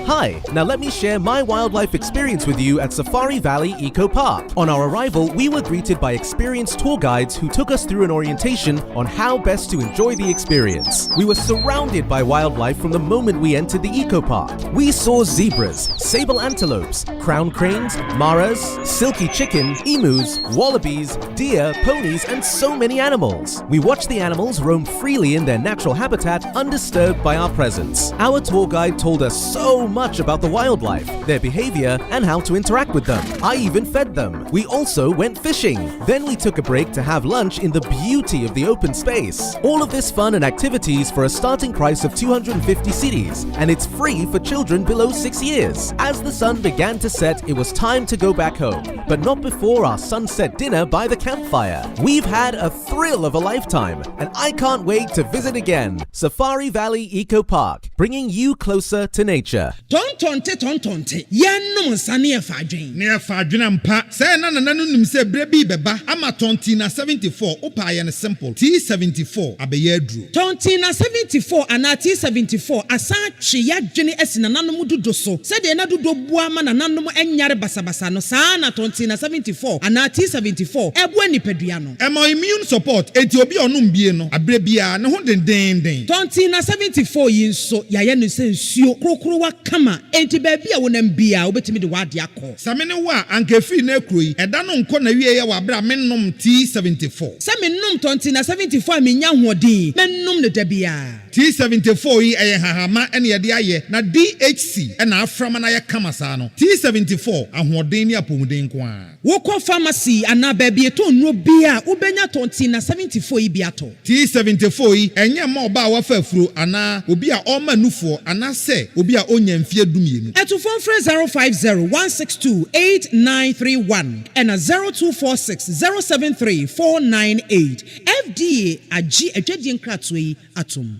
Hi, now let me share my wildlife experience with you at Safari Valley Eco Park. On our arrival, we were greeted by experienced tour guides who took us through an orientation on how best to enjoy the experience. We were surrounded by wildlife from the moment we entered the Eco Park. We saw zebras, sable antelopes, crown cranes, maras, silky chicken, emus, wallabies, deer, ponies, and so many animals. We watched the animals roam freely in their natural habitat, undisturbed by our presence. Our tour guide told us so much about the wildlife, their behavior, and how to interact with them. I even fed them. We also went fishing. Then we took a break to have lunch in the beauty of the open space. All of this fun and activities for a starting price of 250 cedis, and it's free for children below 6 years. As the sun began to set, it was time to go back home, but not before our sunset dinner by the campfire. We've had a thrill of a lifetime, and I can't wait to visit again. Safari Valley Eco Park, bringing you closer to nature. Tontonte. Yanum Sania Fadrin. Near Fadrin Pa. Say Nananum say Brebi Beba. Ama Tontina 74. Opa and simple. T74. Abeyedru. Tontina 74 and T74. Asa Chia Jenny Esinanamu doso. Said the Nadu do Buaman and Nanum and Yare Basabasano. Sana Tontina 74 and T74. Ebweni Pedriano. And my immune support. Ethiopia Numbieno. Abrebia. No den den. Tontina 74 yin so Yayanu Sensio. Krokruwa Kama. Enti baby a wonam bia obetimi de wade akọ samene wa ankefi na kroi eda no nko na wie ya wa bra mennom T74 samennom tonti na 74 menya hoɔden mennom ne da bia T74 yi eye hahama ene ye de aye na DHC na aframa na ye kama saa no T74 ahoɔden ni apomuden ko a wokɔ pharmacy ana baby eto nro bia ubenya tonti na 74 yi bia to T74 yi enye ma oba wa fa afuro ana obi a ɔma nufuo ana se obi a onya mfie dumienu eto phone 050-162-8931 and a 0246-073-498 FDA agi adwadie nkratoi atom.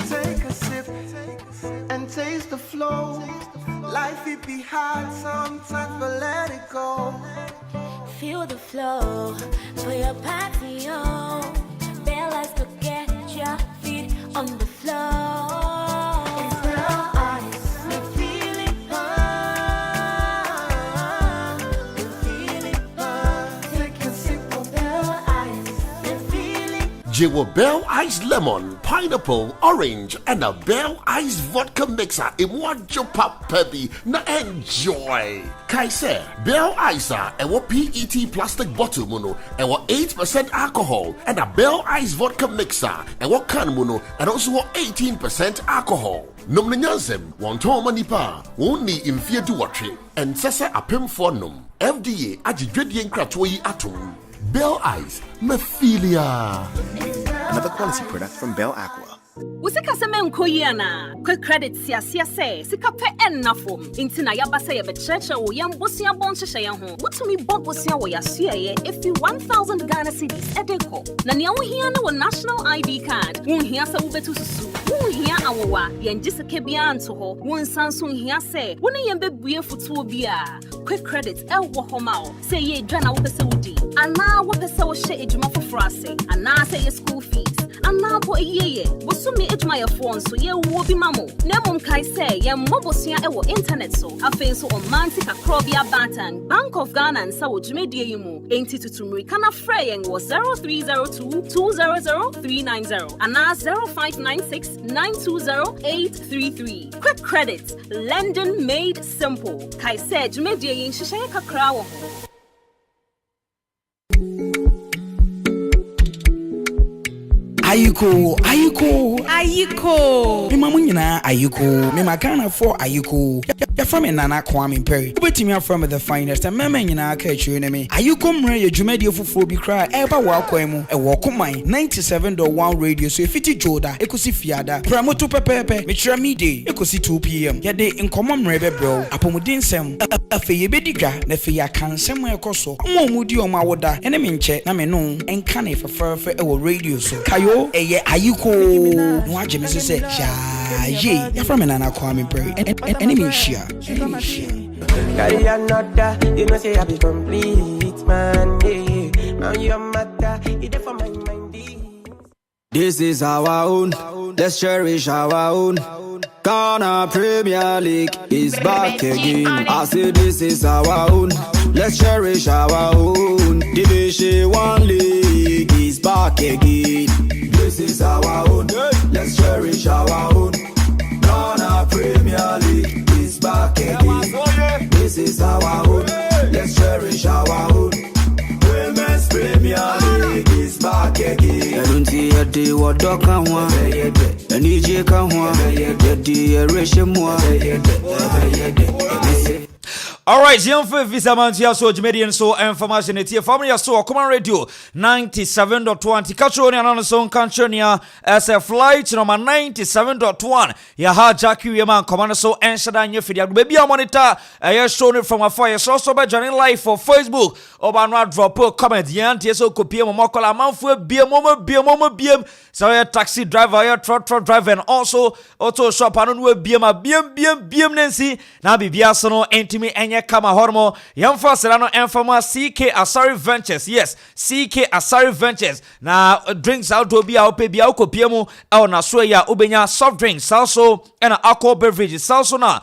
Take a sip and taste the flow. Life it be hard sometimes, but let it go. Feel the flow for your patio. Realize to get your feet on the floor. It's real ice. You feel it burn. You feel it burn. Take a sip of real ice and feel it. Jiwo Bell Ice Lemon, Pineapple, Orange, and a Bell Ice Vodka Mixer in one pap pebi. Na enjoy. Kaise, Bell Ice ewo PET plastic bottle muno, ewo 8% alcohol, and a Bell Ice Vodka Mixer, ewo can muno, and also 18% alcohol. Num Nyansem, one toma nipa, only in fear to watch it, and Sessa apem for num. FDA Ajidredian Kratoi Atom. Bell Ice, Mephilia. Another quality product from Bell Aqua. Usika seme nkoyiana quick credit siasia say sika pe ennafom intina yabasa ye becheche wo yam bosia bonhyehyɛ ye ho wotumi bobosia wo yasuaye if you 1000 Ghana cedis edeko na ne wo hia ne wo national ID card wo hia se wo betu susu wo hia awowa yenje sika bia nto ho wo nsanso hia se wo ne yem bebue futuo bia quick credit wo ho ma o say ye dwana wo pese wudi ana wo pese wo hye ejuma foforo ase ana say ye school fees ana bo eyeye me ejuma your phone so ye wo bi mamo na mom kai say ye mobosua e wo internet so afen so on manti Akrobia Batan Bank of Ghana and sa wo jumedie yimu enti tutumri kana frɛ yen wo 0302200390 ana 0596920833 quick credit lending made simple kai say jumedie yin hyehyɛ kakra wo ho. Ayiko. Me mamu nyina ayiko. Me magana for ayiko. Ya from Nana Kwame Perry. Ubetimi from the finest and mema nyina ka chire ne me. Ayiko mre ye dwumadi ofofo bi kra eba wa kwam e wo Okoman 97.1 radio so efiti joda ekosi fiada. Pramoto pepepe me kira mi day ekosi 2 pm. Ya de nkomo mre bebrew. Apomudin sem afe ye bedigwa na fe ya kansem ekoso. Mo mudi o ma woda ene me nche na me no enka na feferfe e wo radio so. Kayo eye ayiko no agye me say ye ya from Nana Kwame Perry enemy share carry another you know say I be complete man now your matter it for my mind. This is our own, let's cherish our own. Ghana Premier League is back again. I say this is our own, let's cherish our own. Division 1 League is back again. This is our own, let's cherish our own. Ghana Premier League is back again. This is our own, let's cherish our own. Women's Premier League is back again. I don't see a day what dog can want. And EJ can want. The ratio more. All right, young visa man here so Jamaican so information it here family so Okoman Radio 97.1 Catch on so country as a flight number 97.1 ya ha Jackie man command so ensure nye feed baby monitor I shown it from afar so also by joining live for Facebook oba drop a comment yan so copy mo call Amanfo biem so ya taxi driver ya truck driver and also auto shop anu biem Nancy na bibia so no entimi enye kama hormo yamfa serano enfama CK Asari Ventures. Yes, CK Asari Ventures na drinks out to be out bia ukopiemu au na so ya ubenya soft drinks also and alcohol beverages also na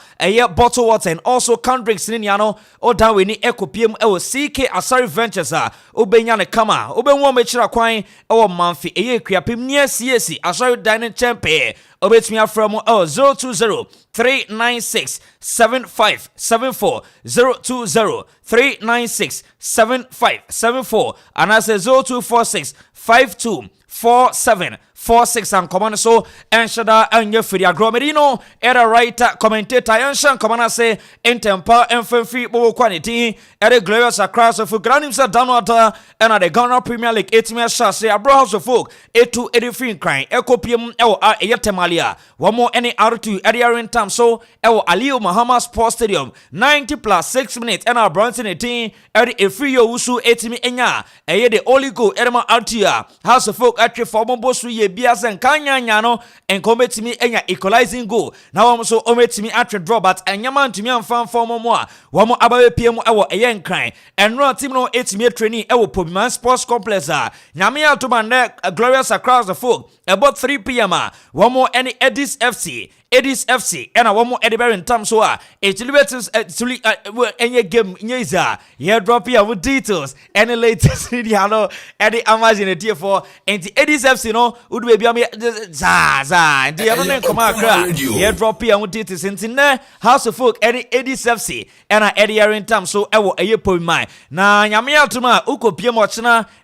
bottle water and also canned drinks ni ano o down we ni ekopiemu CK Asari Ventures ubenya ne kama ubenwo mechira kwan manfi kuapem near CAC Asari dining champion obetumi afra mo 020-396-7574 020-396-7574 and I say 0246-524746 and command so enshada anya firi agromedino era writer commentator anshan command say entempa enfenfi bo quality era glorious across of granimsa downwater and the Ghana Premier League 8 say abro house of folk etu edifin crying ekopiem ewo ayetemalia one more any R2 area in time so ewo Aliyu Muhammad Sports Stadium 90 plus 6 minutes and our Bronson 18 eri efriyo usu etimi enya eye the only go erema R2 house of folk atwe for bombosu ye biasen kanya no enkometimi enya equalizing goal na wom so ometimi atwe draw but enyama ntumi amfan form mo a wom abawe piem ewo eye nkran enro team no etimi training ewo Pobiman Sports Complex nyame atoma ne glorious across the folk about 3 p.m. One more any Edis FC Edis FC and a one more Edinburgh in terms so it's any game nyeza here drop here with details any latest video and the Amazon in tier 4 and the Edis FC no would be za and the other come out here drop here with details in House of Folk any Edis FC and a Eddie in terms so I will a point my na nyamia tuma uko pia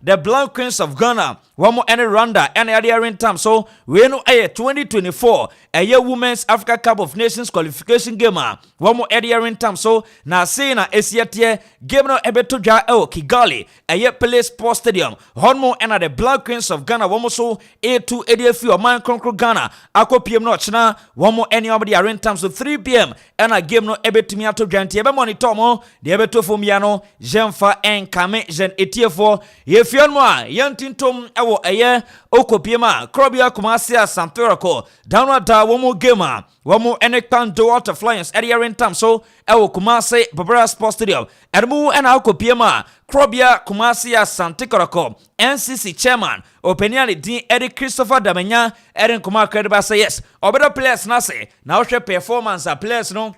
the Black Queens of Ghana one more any Rwanda and Eddie in terms so we know 2024 a year Women's Africa Cup of Nations qualification game one more Eddie in terms so na say na esiatie game no ebeto ja Kigali a year Pele Sports Stadium honmo and the Black Queens of Ghana one more so A2 Eddie few man Konkro Ghana ako PM no china one more any of the in terms of 3 p.m. and a game no ebeto mi ato janti ebe monitor mo the ebeto fomiano Jenfa en kame jen etiefo ye fion mo yantintom ewo eye okopima Krobia Kumasia Santorako downward da one more gamer one more Enekpan Water Flyers at the in time so ewo Kumase Babara Sports Stadium and mu and okopima Krobia Kumasia Santorako NCC chairman opinion Dean Eddie Christopher Damenya Erin Kumar credible say yes obeda players na say now share performance a players no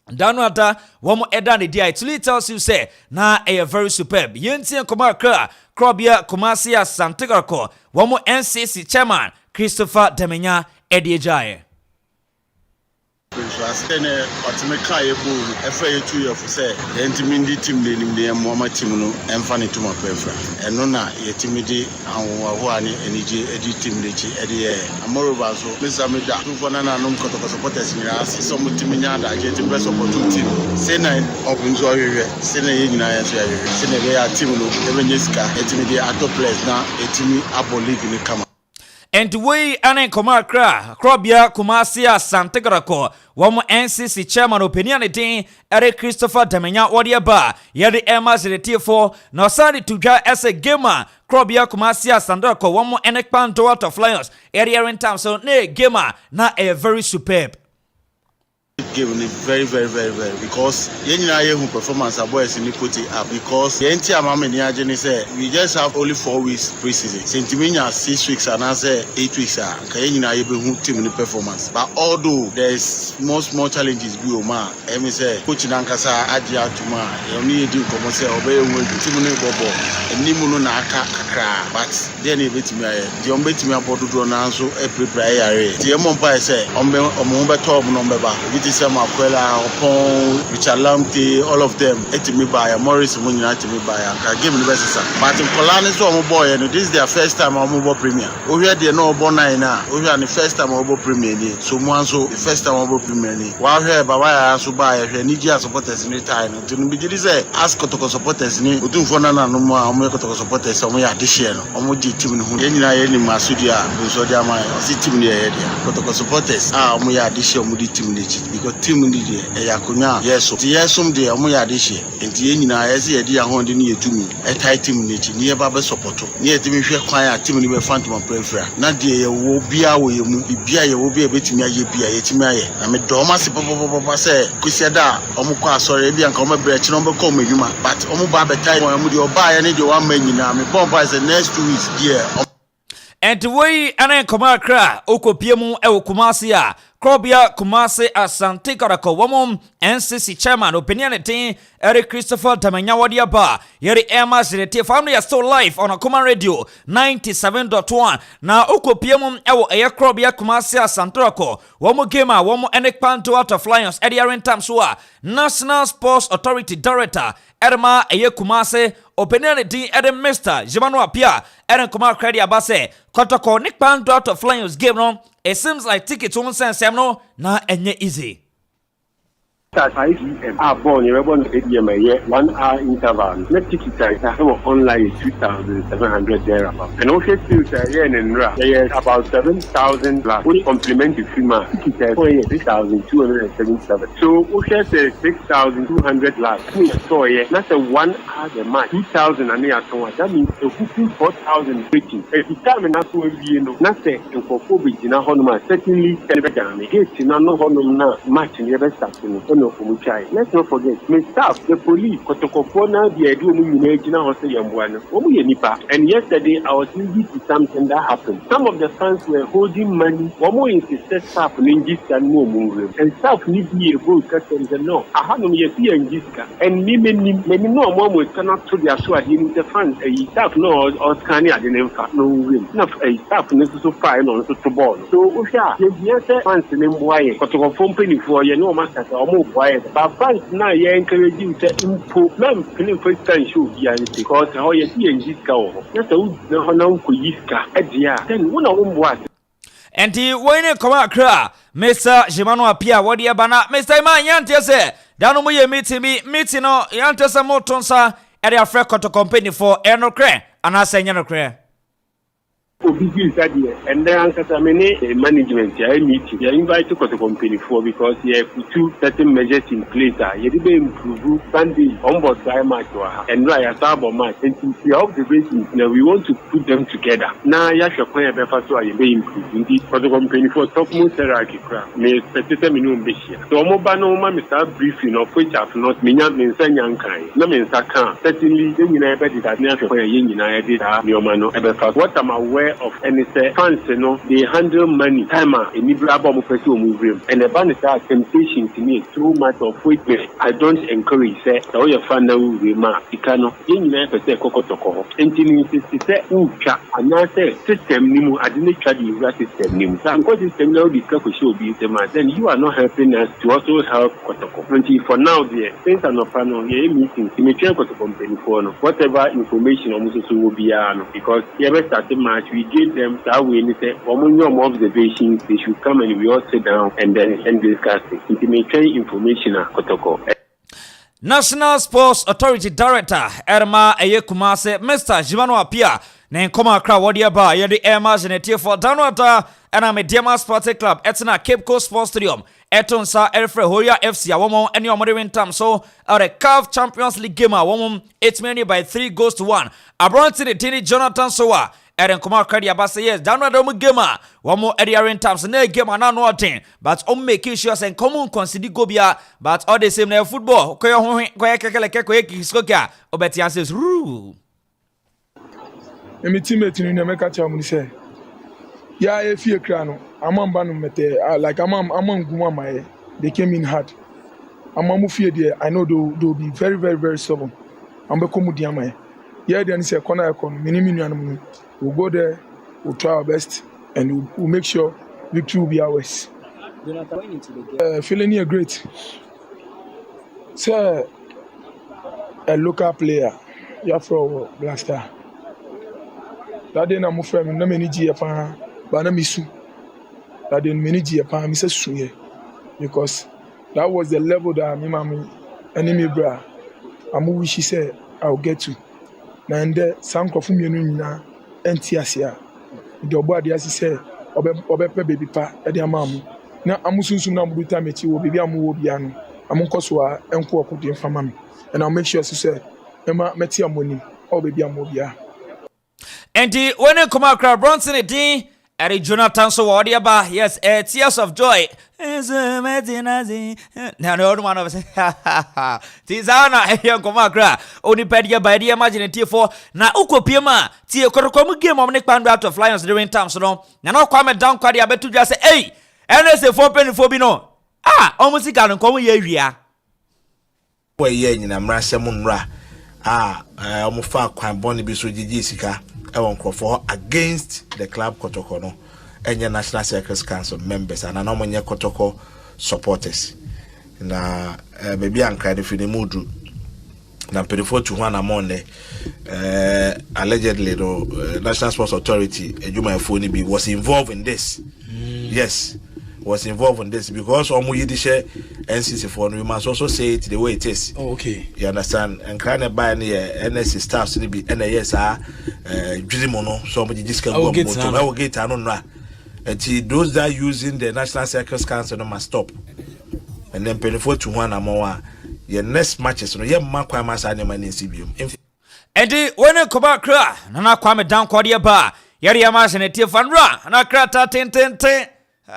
Danwata one more Edan the it really tells you say na a very superb Yenti Kumar Krobia Kumasia Santorako one more NCC chairman Christopher Damenya Eddie Jai Asene otimeka yebu efe 2 years say entimindi team de nim de mo team no emfa ne tuma pefa eno na yetimidi anwo ani enije edi team de chi edi amoroba so mesamida tufo na nanom kotoko supporters ni asi so mutimi nya da je team best opportunity say na opunzo ahwehwe say na yenyina ya so ahwehwe say na be ya team no ebenyeska etimidi ato players na etimi abo league ni kama and we ane Komakra Krobia Kumasia Santegrako one NCC chairman opinion din Eric Christopher Damenya Wadiaba yedi Emma Zetiefo no sadi tuja as a gamer Krobia Kumasia Santegrako one more Enekpan Water Flyers area in town so ne gamer na a very superb game very because yenyina ye hu performance aboys ni put it up because yenti amama ni agene say we just have only 4 weeks pre-season sentiminya 6 weeks and answer 8 weeks ka yenyina ye be hu team ni performance but although there's more challenges bi o ma emi say coach nankasa agi atuma yoni edi komo say obey hu team ni bobo enimu no na aka kakra but then e betimi aye the on betimi abododo na nso e prepare yare the emompa say omo be top no mbeba Makwela, Okon, Richard Lamte, all of them. Etimi by Morris Munyina to me by a game university. But in Colani, so I'm boy, and this is their first time I'm over premier. We had the no bona now. We are the first time over premier. So Mwanzo, the first time over premier. While here, Bawaya, Subaya, Nigia supporters in the time. To be say, ask Kotoko supporters in Utu Fonana, no more, Omeko supporters, some way addition, Omoji team who any Masudia, Uzodiama, team in the area. Kotoko supporters, Omoya addition, Mudi team because team ni de eyakonya yeso ti yesom de omoya de hye enti enyina yesi edi ahonde ni yetumi etai team ni chi ni eba be supporto ni etimi hwe kwan a team ni be phantom prefer na de ye wo bia wo ye mu bia ye wo bia betimi aye bia yetimi aye na me do ma se popopopo se kusieda omukọ asore bia nka omo breach no be ko medwuma but omo ba betai omo de oba ye ne de wa manyina me bomb by the next 2 weeks there and we ane Komakra okopiemu Kumasia Krobia Kumase Asante Karako Womom NCC chairman opinion team Eric Christopher Damenya Wadiaba yeri Emma Zeti family are still live on Okoman Radio 97.1 na okopiemu Krobia Kumase Asante Karako womo gamer womo Enekpan Water Flyers area in Tamsua National Sports Authority Director Edema Kumase opinion team Edem Mr. Jimano Apia Eren Kumar Credit Abase Kotoko Nekpan Water Flyers game no. It seems like tickets won't send Samno na enye easy. At 5 p.m. Born, you're born 8 years, 1 hour interval. Net ticket price online is 2,700 thereabouts. And also still here in Nra, there is about 7,000 plus. Only complimentary FEMA ticket is 6,277. So Osha says 6,200 plus. So that's a 1 hour match. 2,000 and that means a 4,000 rating. If you come and ask what you know, nothing for COVID in a honor, certainly, Telegram, it's in a no honor match in the other section. no umuchai. Let's not forget, my staff, the police, Kotokofona, the idea and yesterday I was listening to something that happened. Some of the fans were holding money. One more insisted staff Ninjiska and more moving. And staff need me a good custom and no. I had no Yasi and Jiska. And many no one will turn up to their sword in the fans. A staff no or Scania didn't fact no room. Not a staff necessary fine on to ball. So yes, fans in Mboye, Kotokofon penny for you know master or more quiet. But fans now you encourage you to improve them feeling first time show because how you see and Jiska. Yes, I would know Jiska. Then one of them was. And he when come out cry, Mr. Jimano appear, what dear bana, Mr. Man Yantia say, down on your meeting no Yantasa Motonsa, at your freck to company for Erno Cray, and I say Yano Cray. And then management meeting. They invite to the company for because you have two certain measures in place. You didn't improve Sunday onboard by match and right as our match. And since we have the basis, now we want to put them together. Now you have to play better so you may improve. Indeed, for the company for top most hierarchy craft. May expect a minimum this year. So Mobano Mr. briefing of which have not been in Sanyankai. No means I can't. Certainly, then you never did that near for a United Neomano. What am I aware of any fans, they handle money, timer, and if you have a move and the band is temptation to me too much of which I don't encourage. Say, all your fan now will remark, you cannot, you never say Coco, and to say, Ucha, and I say, system, Nimu, I didn't try the system, Nimu. Some system now discuss show be the man, then you are not helping us to also help Kotoko. For now, the things are not panel, meetings, you may try Kotoko for whatever information almost will be because you ever started match, we give them that way and say, more observations, they should come and we all sit down and then discuss it. Intimate information at Kotoko. National Sports Authority Director Erma Eyekumase Mr. Jimano Apia na nkoma akra wodi aba ye de airmas na tie for Danwata and Mediama Sports Club etna Cape Coast Sports Stadium etonsa Elfre Hoya FC awon ene omode wintam so the CAF Champions League game awon 8 million by 3-1 Abronti de Tini Jonathan Sowa Eren kuma kredi abase yes Danwada mu game one more area wintam na game na no ten but making sure say common consider go bia but all the same na football koyo ho koyo kekele koyo kiskoka obeti answers rule emi teammate ni na meka cha mu say ya efie kra no amamba no mete like amanguma my they came in hard amamu fie there I know they'll be very very very stubborn ambeko mu dia my yeah they say corner minimum we'll go there we'll try our best and we'll make sure victory will be ours. Feeling here great. Sir, a local player you from Blaster. That day na mo friend na many G pa ba na misu. That day many G pa mi se suye because that was the level that me mama enemy bra amu wish say I'll get to. Na ende sam kofu mienu nyina entiasia. The obo ade asi say obepe baby pa e de amamu. Na amusunsun na mbuta mechi wo baby amu wo bia no. Amu nkoso a enko okudi mfama me. And I'll make sure say ema meti amoni o baby amu bia. And when you come across Bronson Eddie, Eric Jonathan so what about yes, tears of joy. Now no one of us. Tizana, here come across. Only pedia by the imaginative for now. Ukopima, Tia Korokomu game of Nick Pandu out of Lions during time so long. Now no comment down quite a bit to just say, hey, and there's a 4 penny for Bino. Almost a gun come here. Well, yeah, in Amrasa Munra. Omufa kwan boni bi so gigi sika e won Akropong against the club Kotoko no enye National Circus Council members and na omonye Kotoko supporters na baby anka de fini mudu na perifo Twumhene amonde allegedly the National Sports Authority ejuma efoni bi was involved in this. Yes, was involved in this because omu yidishe NCC for we must also say it the way it is. Oh, okay. You understand? And kind of buy near NSC staffs to be NAS Mono, so much discount. I will get on until those that are using the National Circus Council must stop. And then perifo Twumhene more your next matches no your man kwama sa ne man CBM. And when you come back cry, na kwame down kwadia ba. Yari amashine tifanra na krata 10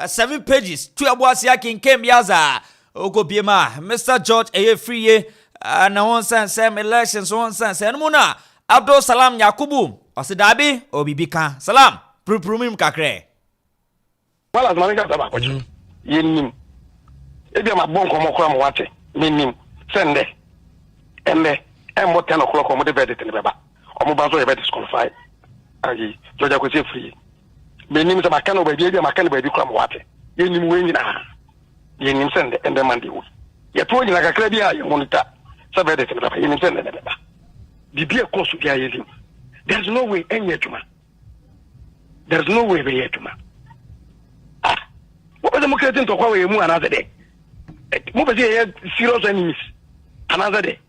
7 pages. Tu abuasi yake nkem yaza. Oko Biema, Mr. George Eye Free, na one sense elections, one sense, and Muna, Abdul Salam Yakubu, Osidabi, Obibika, Salam, Prumim Kakre. Well, as Manica Tabako, Yin, Edia Mabonko Mokram Wate, Minim, Sende, and 10 o'clock on the bed in the Baba, or Mobazo event is qualified. Agi, Georgia was free. Minim the Macano by Dia Macano by Dukram Wate, Yin winning, Yin Sende, and the Mandi. You're told like a crabia, you monitor, Saturday in the Baba, Yin Sende. The beer course to get him. There's no way any yetuma. There's no way we yetuma. What was the marketing to Huawei another day? What was the serious enemies another day?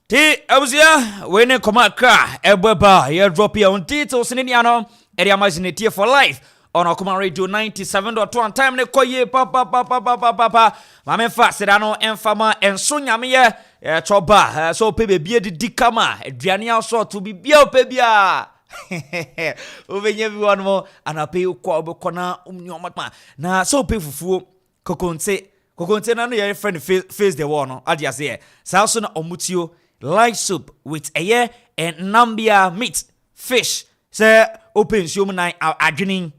Ti Abuzia, when a Komaka, Ebeba, here drop your own titles in Indiana, area imaginative for life on Okoman Radio 97.1 time. Ne koye papa. Mame Fasidano, Enfama, and Sunyamia, Choba, so pebe beard dikama, Adriania so to be beer pebia. Over everyone more, and I pay you kona umnyoma. Na so pay for Kokonte na no your friend face the war no. I just say, Salsona omutio. Light soup with a year and Nambia meat, fish. Say, open human eye adrenaline.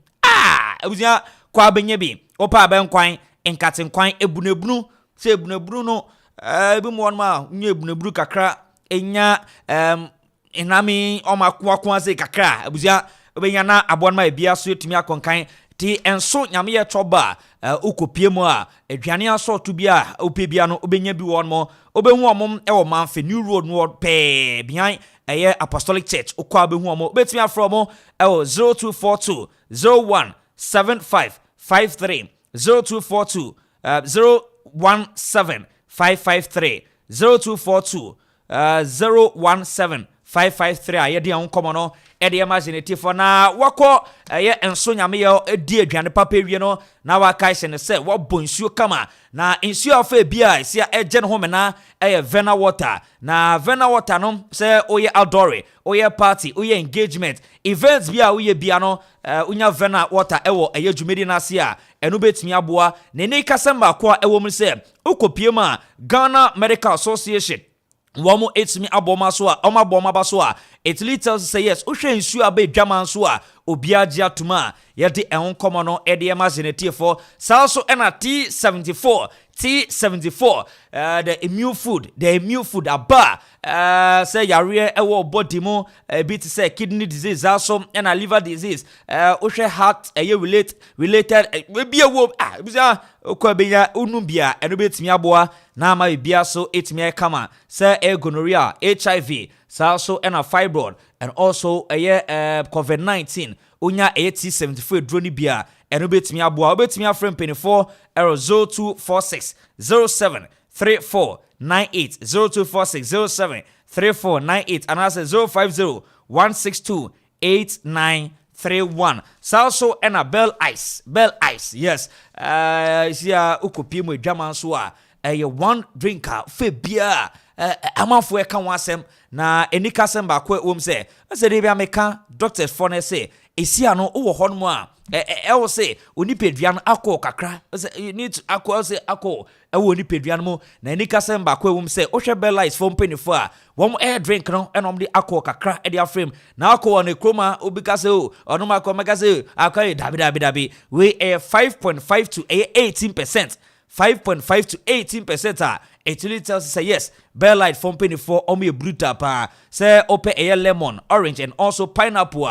Abuzia, kwa benyebi, opa ben kwine, and cutting kwine, ebunebru, say bunebruno, ebumwanma, nebunebru kakra, enya, enami, oma kwakwaze kakra, abuzia, obenyana, abonma, bia sweet to me a conkain. Ti enso nyame ye choba ukopie mu a aduane aso to bia opebia no obenya bi won mo obehu omom e wo manfe new road no pe behind eye apostolic church okwa behu omo obetimi afro mo e wo 0242 017553 0242 017553 0242 017553 aye dia unkomo no ede imaginative for na wako eye enso nyame ye edi aduane papa wie no na waka ise ne se wo bonsuo kama na ensuo afa bia sia eje ne home na eye vena water na vena water no se oye outdoor oye party oye engagement events bia oye bia no unya vena water ewo eye dwumedi na ase a enu betimi aboa ne ne kasamba kwa ewo mu se okopiem Ghana Medical Association Womo etimi aboma so a oma boma ba so a it tells say yes ohwe nsu abe dwaman so a obiaji atuma ye de ehon komo no e de imaginative for salso na T74 the immune food aba say yare ewo body mo bit say kidney disease also na liver disease ohwe heart related we ewo bisa okwa benya unubia eno betimi aboa na ma bia so etimi kama say gonorrhea HIV also and a fibroid and also COVID-19 unya T74 drone bia eno betimi aboa obetimi afrem penifo 0246 073498 0246 073498 and I say 050 162 8931 also and a bell ice yes sia ukopiem edwaman so a one drinker fe bia Amanfo eka wasem na enika sem ba kwa wom se de bia meka doctors for na say esia no wo ho no a wo say onipeduan akọ kakra you need to akọ say akọ wo onipeduan mo na enika sem ba kwa wom se ohwe bellies for penifo a wom air drink no enom de akọ kakra e de afrem na akọ on ekroma obika say o onom akọ mega say akọ dabi we 5.5 to 18%. 5.5 to 18% it really tells us say yes Bell Light from penny for omi brutal pa say open a lemon orange and also pineapple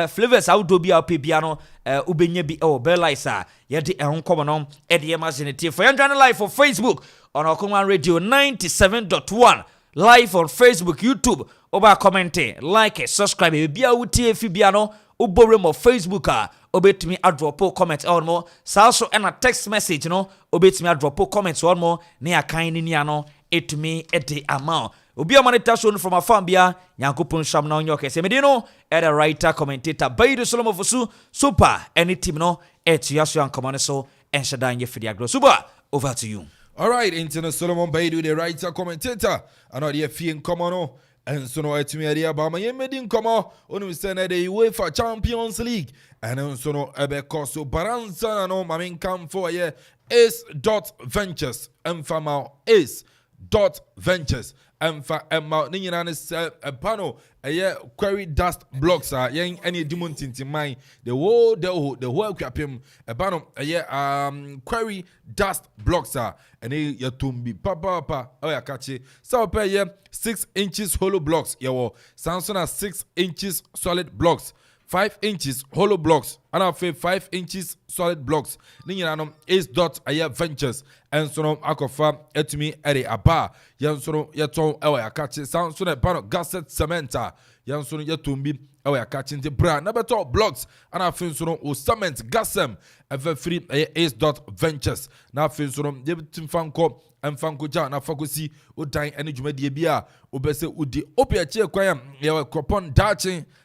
flavors out do be our piano ubenye bi Bell Light sa yedi ehon komo no e de imaginative for your live for Facebook on Okoman Radio 97.1 live on Facebook YouTube oba commenting like subscribe bia wutie fi bia no oborem of Facebook obetimi adropo comment on mo salso and a text message no obetimi adropo comment on mo ne akan ni ano etumi ede amount obi amanita show from afambia nyankopon sham na onyo kese medino era writer commentator Baidu Solomon Fosu super any team no etuaso ankomane so enshadan ye fidi agro super over to you. All right, Internal Solomon Baidu the writer commentator and all the fee in common and so no etimi area ba ma yemedi nkomo onu se na the UEFA Champions League and so no ebe koso baranza no ma men come for ye Ace.Ventures emfama Ace.Ventures emfa emma ni nyina ne se pano eye query dust blocks yen any demon tintimai the whole Akuapem ebano eye query dust blocks ene yatumbi papa oya kachi so pe ye 6 inches hollow blocks yawo Samsung 6 inches solid blocks 5 inches hollow blocks and afi 5 inches solid blocks ni nyina no Ace.Ventures and so no Akuffo etumi ere aba yan so no yeton ewa yakachi Samsung e pano gasset cementa yan so no yetumbi ewa yakachi nti bra na beto blocks and afi so no o cement gasem ever free Ace.Ventures na afi so no yebitim fanko emfanko ja na fakosi odan ene dwumadie bia obese udi opiache kwan ye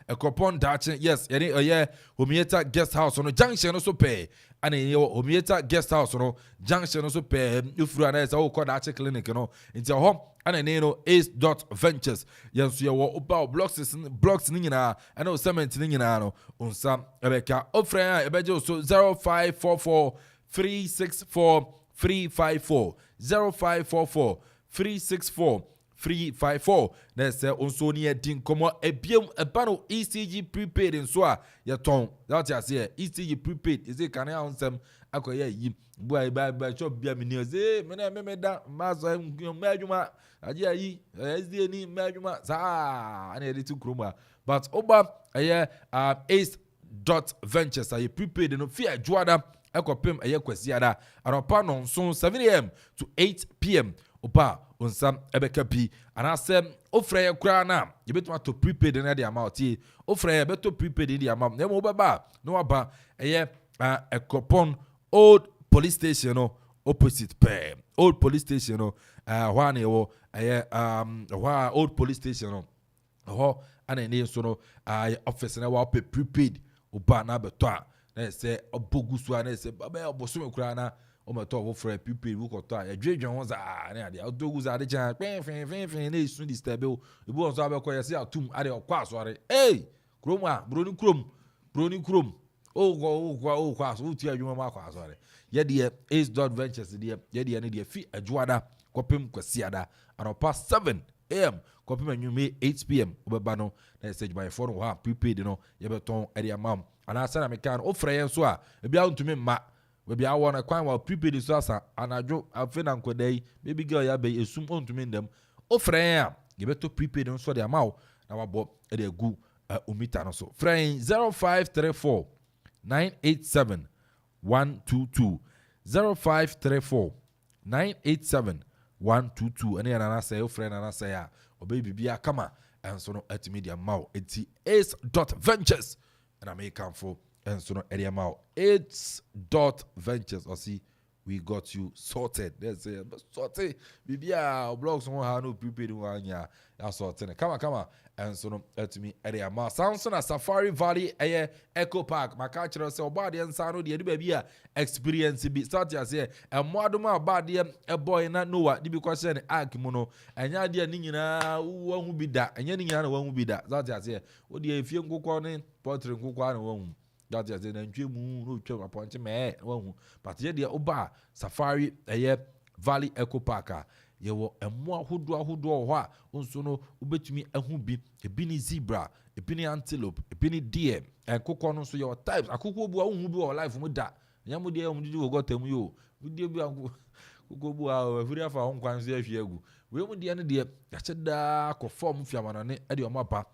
Akropong dache yes ye Homieta guest house no junction no so pe ana ye Homieta guest house no junction no so pe ufuru ana esa wo dache clinic no nti ho ana ne no Ace.Ventures yenso ye wo oba blocks ni nyina ana o cement ni nyina no onsa ebeka ofren ebeje so 0544 364 354 0544 364 354 na say onso ni edin komo ebiem ebano ECG prepaid nso a yeton that ya say ECG prepaid is it kan ya onsem akoye yi boy ba shop bia me news me da mazo madwuma aje ayi SD ni madwuma sa na edit kroma but oba Ace.Ventures ay prepaid no fi adwoada Akuapem kwasiada anopa no so 7 am to 8 pm opa onsam ebeka bi anasem ofreye kura na yebetuma to prepaid na the amount e ofreye beto prepaid the amount na mo baba no aba Akropong old police station no opposite pe old police station no hwane wo old police station no ho ana ne so no office na wa prepaid oba na beto a na say obogusu na say baba oboso kura na o ma to for people who ko to a dwedwen ho za na ade odogu za ade chan fen na isu disturb o ebu on so abekọ yesi atum ade okwa asore krom a broni krom o kwa so uti adwuma ma kwa asore ye de Ace.Ventures de ye de ne de fi adwoada kopem kwasiada anopa 7 am kopem anwume 8 pm obeba no na message by phone ho prepaid no ye beton ade amam ana asana mekan ofreye so a ebia ntumi ma we be awon a kwan wa prepaid so asa anadwo afi na nkodai baby girl ya be esum ontumi ndam ofreye a ye beto prepaid no so de amaw na wabo e de gu umita no so friend 0534 987 122 0534 987 122 ene na say ofreye na say a obe bibia kama enso no at media maw eti Ace.Ventures and I make come for and so no area mouth Ace.Ventures or see we got you sorted. There's a sorted bibia blogs on how no prepaid one ya sorted. Come on and so no at me area mouth Samsung a Safari Valley Eco Park my culture say body and sano the baby experience be start ya say and more do my body a boy na know what the because any akimono and ya dia ni nyina won bi da anya ni nyina won bi da that ya say wo dia efie nkokọ ne portrait nkokọ na won that ya say na ntwemu no twem appointment me won but ye dia oba Safari Valley Eco Park ye wo emo ahodo ho a onso no obetumi ahu bi ebi ni zebra ebi ni antelope ebi ni deer nkokọ no so your types akokọ bu ahu bi o life mu da nyam de am didi wo gotam yo bi bi akokọ bu a afiri afa ho nkwan so ahwie agu we mu de ne de ya cheda ko form fiamana ne e de o mapa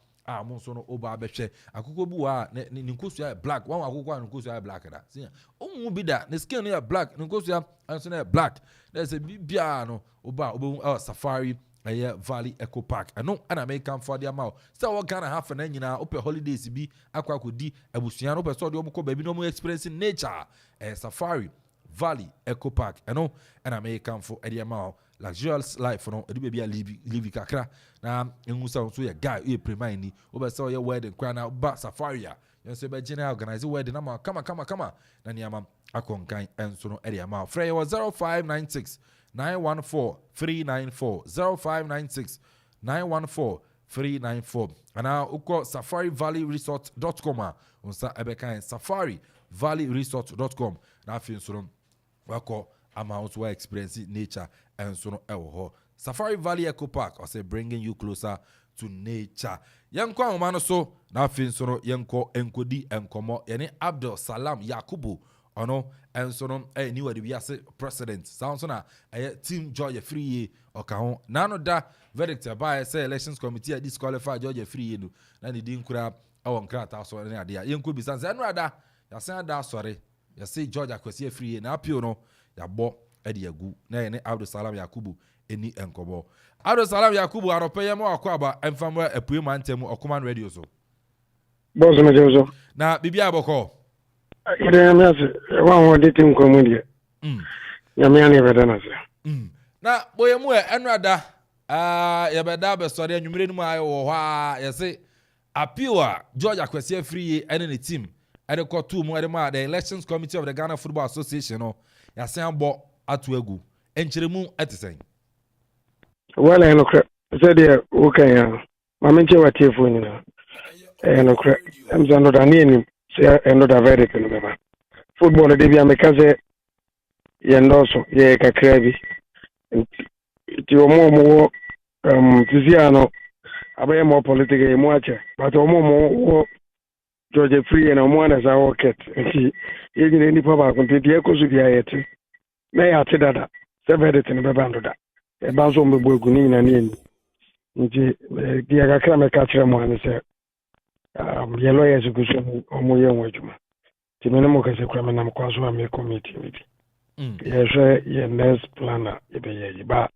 mo so no oba behwe akokọ bu a ne nkosu ya black wan akokọ an nkosu ya black da see mu bi da ne skin ya black nkosu ya anso na black there's a bibia no oba Safari Valley Eco Park ano ana make come for the amount so what kind of half na nyina ope holidays bi akwa kodi abusuan ope so de omko baby no more experience in nature Safari Valley Eco Park ano ana make come for the amount luxurious life no edi baby live kakra na engusa so ya guy e premain ni obe so ya wedding kwa na ba Safari ya yenso be general organize wedding na kama na niama akonkan enso no area ma frey was 0596 914 394 0596 914 394 ana uko safarivalleyresort.com unsa ebeka safarivalleyresort.com na afin so wako ama also experience nature and so no ewo Safari Valley Eco Park or say bringing you closer to nature. Yanko amano so na afin so no yanko enkodi enkomo yani Abdul Salam Yakubu ono and so no ni wadi biase president sound so na team George Free oka ho na no da verdict by say elections committee disqualify George Free no na ni din kura awon krata so na ade yanko bisan say no ada ya say ada sorry ya say George Akwasi Free na appeal no ya bo edi agu na ne Abdul Salam Yakubu eni enkobo Abdul Salam Yakubu arope mo akwaba emfamwa epue mantemu Okoman radio so boss me jozo na bibia boko ire me ase wa ho de tim komudi ya me ani beda na se na boyemu enrada ya beda be sori anwumire nu ayo wo ha ya se appeal George Akwasi Free ene ne team ade ko tu mu ade ma the elections committee of the Ghana Football Association no ya se abo atu egu enchiremu etisen well I know said there okay ya mamenche watifu ni na no cra am zano da ni say eno da very kan beba football de bia mekaze ye ndoso ye kakra bi ti omo tiziano abaye mo political ye mo ache but omo George Free na omo na za worket nti ye ni ni papa ko ti ko su bia yete na ya ti dada se very tin beba ndo da e banzo mbo egu ni na ni nti dia kakra me ka kire mo ani se ye lawyers go so omo ye nwajuma ti me mo ka se kwa me na mkwazo am committee ni ye she ye next planner ye be ye ba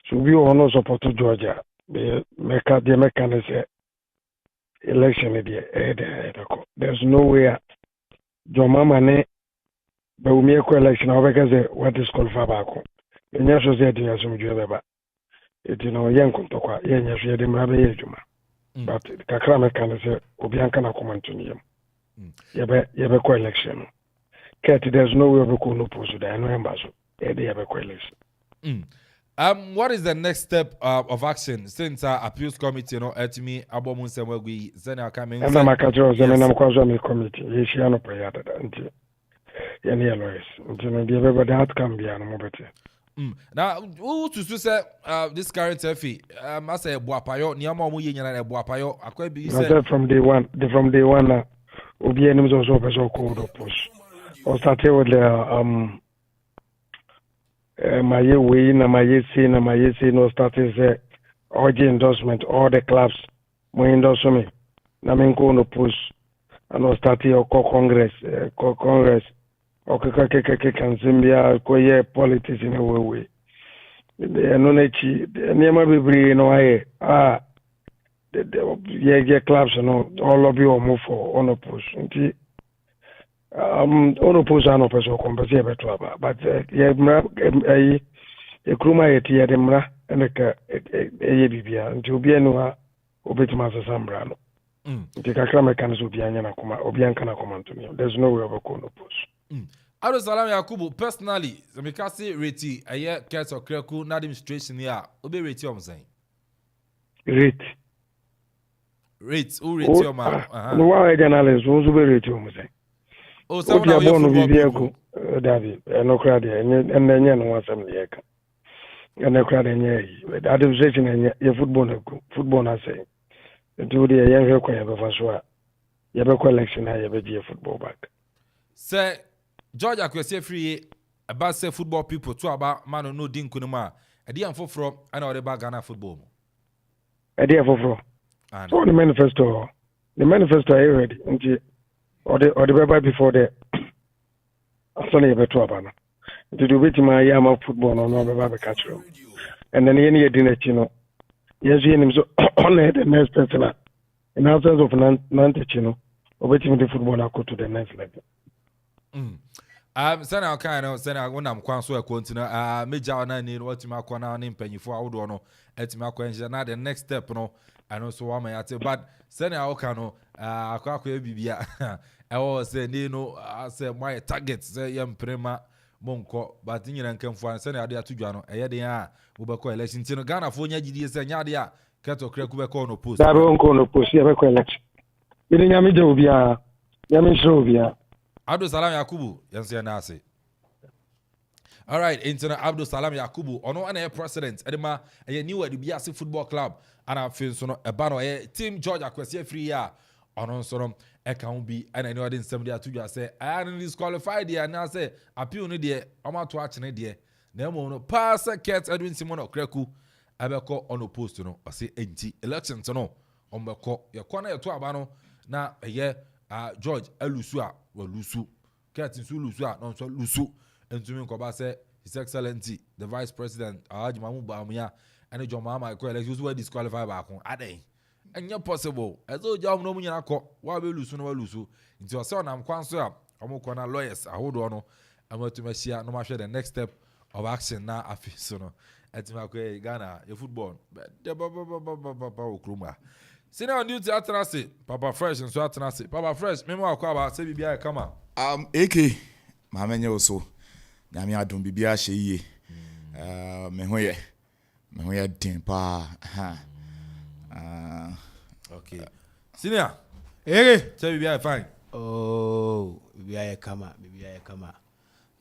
so we ono support Georgia be meka de meka ne se election de there's no way Joma mane ba umi ko election obekaze what is called fabako enya so se de asum jwe ba etino yen kontokwa yen so de mra be yejuma but kakra meka ne se obi anka na komantuni yem yebe ko election ket there's no way obeko no post da no embaso yebe ko election what is the next step of action since appeals committee no etimi abomun semwagui zena coming and makajo zena mkwazo mi committee yeshi ano payada nti yani lawyers nti no be everybody outcome bia no mobete now who to say this current FA as a boapayo niama omu yenyana na boapayo akwa bi say from day one obi enim so person called push or started with the my way na my say no started say OG endorsement all the clubs mo endorse me na me ko no push and started congress o ke kan Zambia ko ye politics in a way no na chi niam bebre no aye the clubs no all of you move for on push nti ono push ano person compensate beto aba but ye mra e kruma yeti ye mra eneka eye bibia nti obi enu ha obetima sasambra no nti kakra mekanzo obi anya na koma obi anka na koma ntumi there's no way of no push Abdul Salam Yakubu personally zamikasi rate aye case of kreku na demonstration here obi rate o msan rate o rate o ma no wa journalist o so be rate o msan o so na we football David no crowd enye no wasam le yeka ene crowd enye administration enye ye football na say nti de ye hwe kwa ye be fa so a ye be collection na ye be die football back say George Akwasi Free about say football people to about man no din kunuma e dey amfofro ana o dey ba Ghana football mo e dey amfofro so the manifesto I read nti or the paper before the asana be to abana nti do betima ya ma football no be ba catch room and then any edinachi no yes him so on the next person in absence of non-techino obetima the football na go to the next level sana okay no sana wonam kwan so akontina meja na ni watima akona na mpanyifo awodo no etima akwanhia na the next step no ano so wa ma yate but sana okay no akwa bibia ewo say ni no say my target say yam prema monko but nyina nkamfo sana ade atudwa no eye den a wo be ko election tino Ghana fo nya gidie say nya ade a Kato Kreku be call no post. That won't call no post. You have a election. You didn't have me do via. Yamin Shovia. Abdul Salam Yakubu, Yansi Nasi. All right, Internet Abdul Salam Yakubu, ono an president, Edema, a new at the Biasi Football Club, and I feel so a banner, Team Georgia question 3 year, on so a can be, and I know I didn't send to you. I say, I didn't disqualified here, and I say, appeal no dear, I'm out to watch an idea. No pass a cat, Edwin Simon or Kreku, I will call on a post, you know, I say, election to know, on the call, your corner to Abano, now a year, George, Elusua, or Lusu, Captain Sulusua, non so Lusu. And to me, Kobase, His Excellency, the Vice President, Mamu Bamia, and John Mama, who were disqualified back on Ade. And you're possible, as though John no Munako, why will Lusu no Lusu, into a son, I'm Quansua, Amokona lawyers, I hold on, I'm going to Messia, no matter the next step of action now, I feel so. At Makwe, Ghana, your football, but the Kruma. Senior on duty at Tanasi, Papa Fresh and so at Tanasi, Papa Fresh, Memo Aquaba, say BBI come out. AK, Mamma also. Nami adum bibia hye yie me ho ye den pa okay senior tell bibia fine bibia kama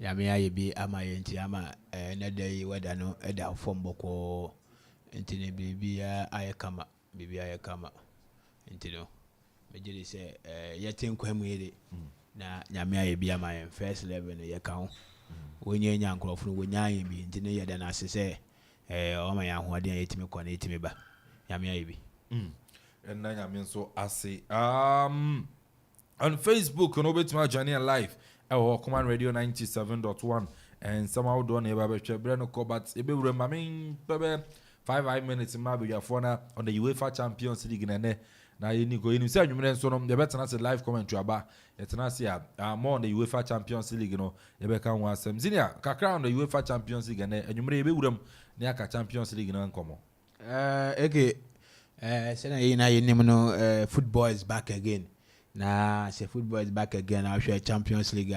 yami aye bi ama ye nti ama na dai weda no eda fom boko nti ne bibia aye kama nti no mejiri se yetin kwam yede na nyame aye bi ama ye first level no ye ka ho wonye nya nkrofo wonya yin bi nti ne yeda na asese o ma ya ho ade yetimi kɔ na yetimi ba nyame ayi bi and na nyame so ase on Facebook no betima journey live Okoman Radio 97.1 and somehow don e ba be hwebere no ko but e be wure mamen bebe 5 minutes ma be ya fona on the UEFA Champions League na yini go yini say anwumre nso no de betena se live commentary aba yetena se more on the UEFA Champions League no ye be kan one asem zinia kakra on the UEFA Champions League na anwumre ye be wuram na aka Champions League na nkomo say na yini no football is back again na say football is back again na hwe Champions League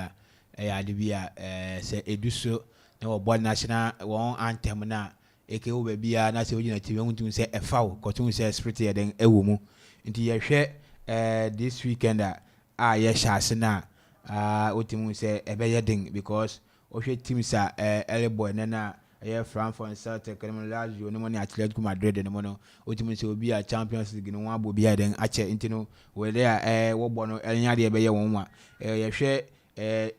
ade bia say eduso na wo ball national one anthem na eke wo ba bia na say wogina TV huntu say efaw kotun say spirit ye den ewo mu nti ye hwe this weekend ye shase na otimu say ebe den because o hwe teams early boy na Frankfurt Celtic Lazio no money Atletico Madrid no no otimu say obi a Champions League no one bo bia den ache nti no we there wo bo no enya de ebe ye wonwa ye hwe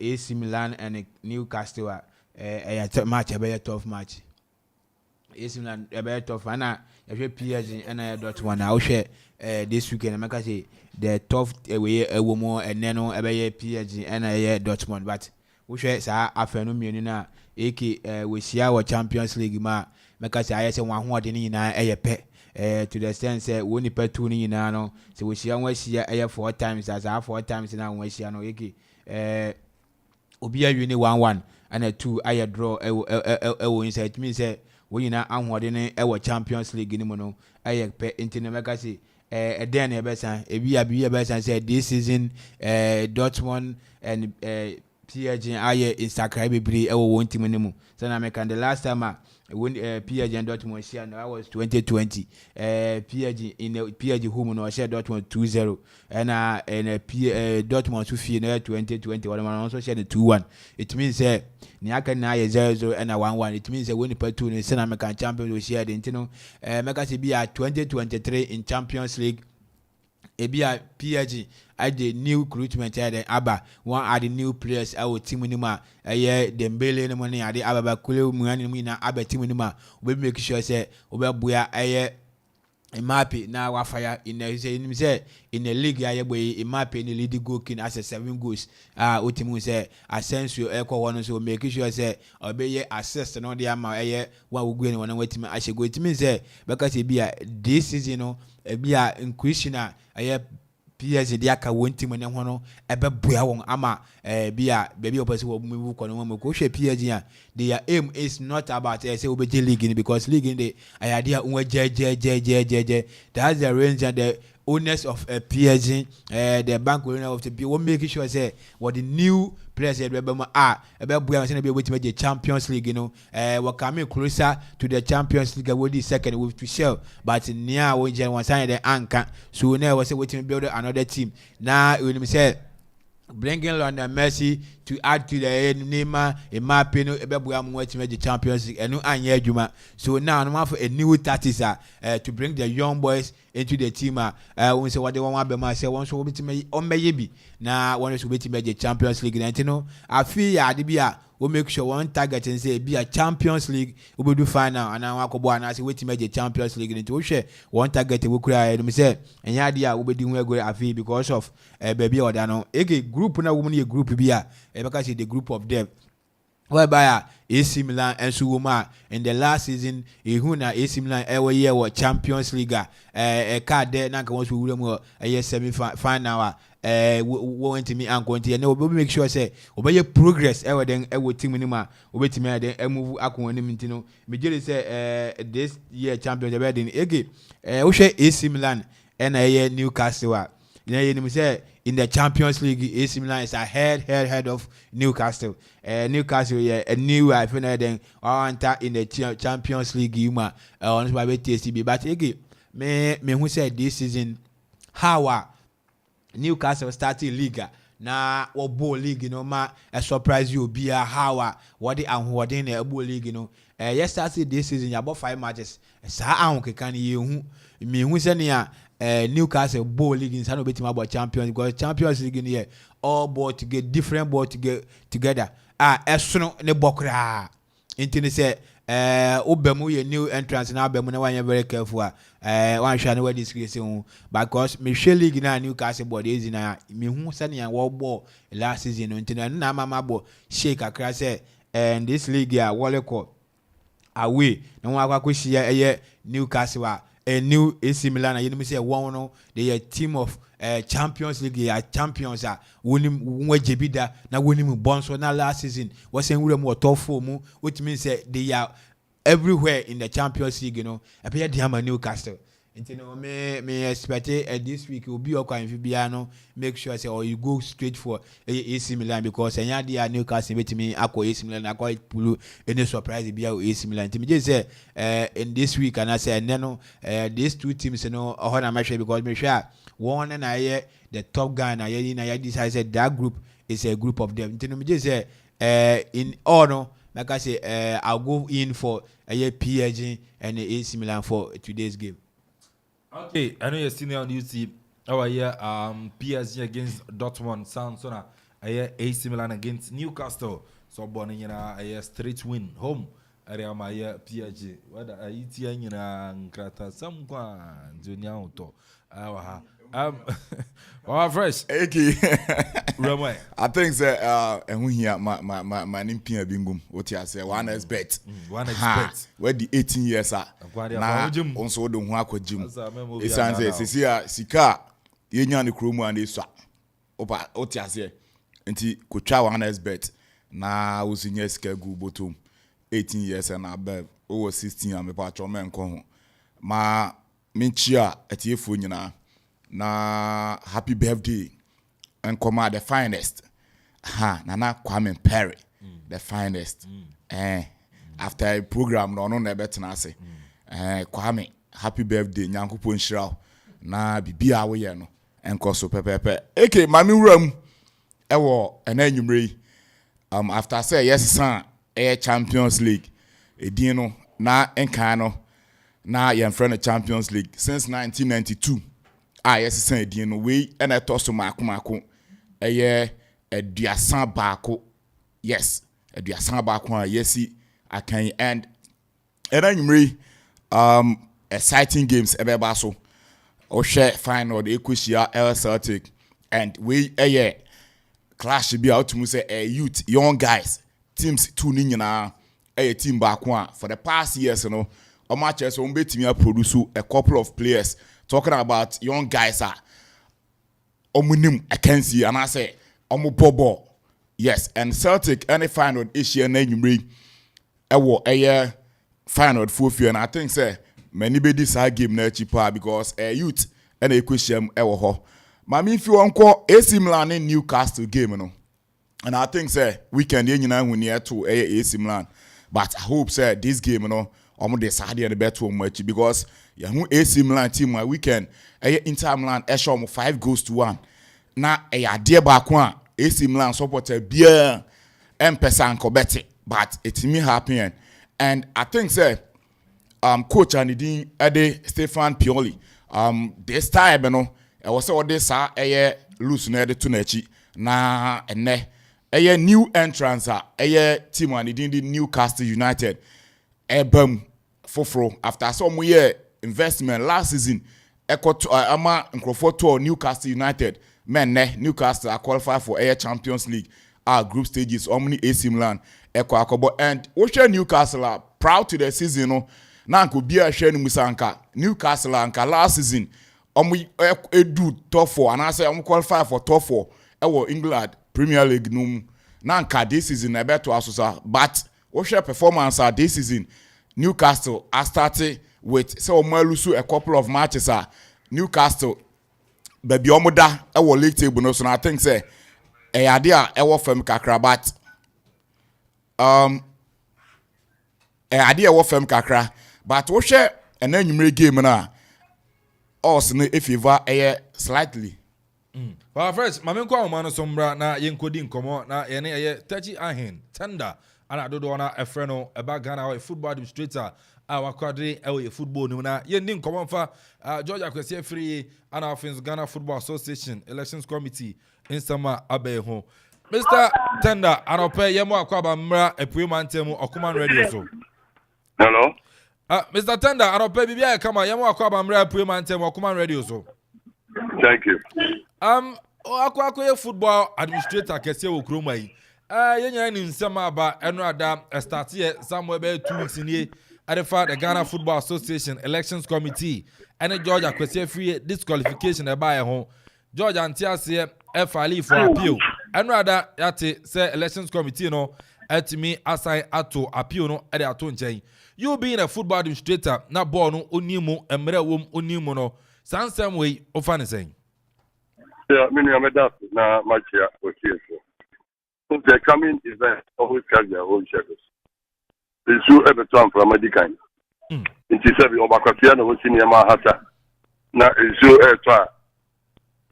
AC Milan and Newcastle match ebe tough match AC Milan ebe tough na ye hwe PSG and Dortmund na o hwe this weekend make say the tough we ewo mo ene no ebe PSG and Dortmund but we hwe sa afenu mienu na eke we sia wo Champions League ma make say aye say wan ho de ni na pe to the sense woni petu ni na no say we sia wan sia 4 times as 4 times na wan sia no eke obi awi ni 1-1 and 2 aye draw ewo inside it means say we na ahode ni ewo Champions League ni mo no aye pe intine make say then e be san e be san say this season Dortmund and PSG aye Instagram bebre ewo won team ni mu so na make the last time when PSG and Dortmund share no that was 2020 PSG in PSG home no share Dortmund 2-0 and Dortmund to fee no 2020 one also share the 2-1 it means ni aka na aye 0-0 and 1-1 it means when the two ni say na make champions we share the ntino make say be 2023 in Champions League ebia PSG at the new recruitment there aba one are the new players our team ni ma Dembele no money ade aba kule muani mu na aba team ni ma we make sure say we boya Imape na wafire in the league boy Imape in the lead goal king as 7 goals ultimu say Asensio ekọ one so make sure say obey assist no dey am one we go ni one wetin I go it means say because e be this season no e be increase na PSG dia ka won team ne ho no ebe boa won ama baby opposite wo move ko no mo ko hwe PSG their aim is not about say obeje league because league in the idea unwa je that's the range and the owners of PSG, the bank owner of the P, will make sure say what the new players about the Champions League, you know, we're coming closer to the Champions League. We'll be second with Michelle, but now we just want to sign the anchor, so we never say waiting to build another team. Now when we say bringing London Messi to add to the Neymar, a mapping the Champions League, and no Anya Juma. So now I'm for a new tactics to bring the young boys into the team. We say what they want to be once we to me on maybe now one is to be the Champions League. And you know, I feel we make sure one target and say be a Champions League. We will do final and I want and I say wait to make the Champions League into share one target we cry and me say and yeah we be doing well I feel because of baby or no group na woman a group be because the group of them whereby AC Milan and Suwoma in the last season AC Milan every year was Champions League a card there na once we will a semi final won't me and going to know make sure say obey progress then team minima obey to me then move akon me say this year champions wedding again AC Milan and a Newcastle you say in the Champions League AC Milan is ahead of Newcastle Newcastle a new I feel then in the Champions League on my TSB but again me who said this season how Newcastle starting league na Obo league you know ma a surprise you be a how what the and in the Obo league you know yesterday this season about 5 matches sa ahun kekan ye hu me hu se ne Newcastle Obo league in Sano betima about champions because Champions League in here all ball to get different ball to get together esono ne bokra intini say obemu ye new entrance na obemu na one very careful one share no disgrace because Michelle League na Newcastle board is na me hu sane ya world ball last season intini na mama ball shake akra say and this league ya Woleko away na one akwa Newcastle a new AC Milan you know me say one no they a team of Champions League are champions winning jebida na winning bonso na last season was saying we more top form which means they are everywhere in the Champions League you know appear the Newcastle you know me expect this week will be okay if you no make sure say or you go straight for AC Milan because any day Newcastle with me akọ AC Milan akọ pull any surprise be AC Milan me just say in this week and I say no these two teams you know on match because me sure one and I the top guy na I decided that group is a group of them you know me just say in all no like I say I'll go in for a PSG and AC Milan for today's game. Okay, I know you're sitting on YouTube. Our year PSG against Dortmund sounds so now. AC Milan against Newcastle. So born in a straight win home. Area my PSG. What are you seeing in a crata? Some junior auto. Fresh. Okay. Ramai. I think that and we hear my name Pia Bingum. What you say? One is bet. One is bet. Where the 18 years are. Now also don't work with Jim. It's answer. Sika. Yenya ni krumu and iswa. Opa. What you say? Enti kucha one is bet. Na usinye sike gu bottom. 18 years and above. Over 16 and me pacho men kon. Ma minchia etiefu nyina. Na happy birthday and come out the finest Nana Kwame Perry the finest after a program no never tenase Kwame happy birthday Nyankopon Nhyira na bibia we ye no enko so pepepe eke mami wram ewo enanyumre after say yes san Champions League edin no na enkan no na ye friend Champions League since 1992 yes san edin no we and I toss to mako aduasan baako yes aduasan baako yesi akan and enanyumre exciting games ebeba so o share final the Equasia El Celtic and we clash be out to say youth young guys teams two ni nyina team baako for the past years you know o matches on betimi produce a couple of players talking about young guys omunim akansi and I say omu bobo yes and Celtic any final issue na nyumre final 4 and I think say many be this game na cheaper because youth ɛna ɛkɔhyiam ɛwɔ hɔ maame fi wɔn kɔ AC Milan ne Newcastle game no and I think say weekend yɛn nyinaa hu near to AC Milan but I hope say this game no ɔmo de saa deɛ no bɛto ɔmo akyi because yɛn AC Milan team a weekend Inter Milan ɛhyɛ ɔmo 5-1 na adeɛ baako a AC Milan supporter biara ɛmpɛsa nkɔbɛte but it me happen and I think say coach anidin ɛde Stefan Pioli this time no ɛwɔ sɛ ɔde saa loose na ɛde to n'akyi na ɛnɛ new entrance team anidin di Newcastle United ɛbam foforo after some year investment last season ama nkrofo to Newcastle United men Newcastle are qualified for Champions League group stages omni AC Milan akobo and we share Newcastle are proud to the season no na nko bia hwe no musanka Newcastle anka last season we edu top 4 and I say qualify for top 4 England Premier League no na nka this season beto asosa but we share performance this season Newcastle are started with so a couple of matches Newcastle baby omoda league table no so I think say idea fem kakra but idea fem kakra but we share an enumere game na us no favor slightly well first mame kwa omano sombra na yenkodi nkomo na yene touchy ahen tender ana dodo na efre no eba Ghana football administrator wakwadre ewe football no na yendi nkomo mfa George Akwesi free ana offense Ghana Football Association Elections Committee insama abe ho Mr. Tender anope yemo akwaba mra epuema ntemu Okoman Radio so hello Mr. Tender anope bibia kama yemo akwaba mra epuema ntemu Okoman Radio so thank you akwa football administrator kese wo kroma yi yenya ni nsema aba eno ada start here somewhere be 2 weeks in the Ghana Football Association Elections Committee and George Akwesi free disqualification eba ho George Antiase file for appeal and rather yate say Elections Committee no etimi assign ato appeal no e de ato nchen you being a football administrator na ball no onimu emre wom onimu no sansem way ofane sen yeah me no that na machia okay so the coming event always carry their own shadows. Issue every time from medical. Inti sebi obakwafia na wotini ya mahata. Na issue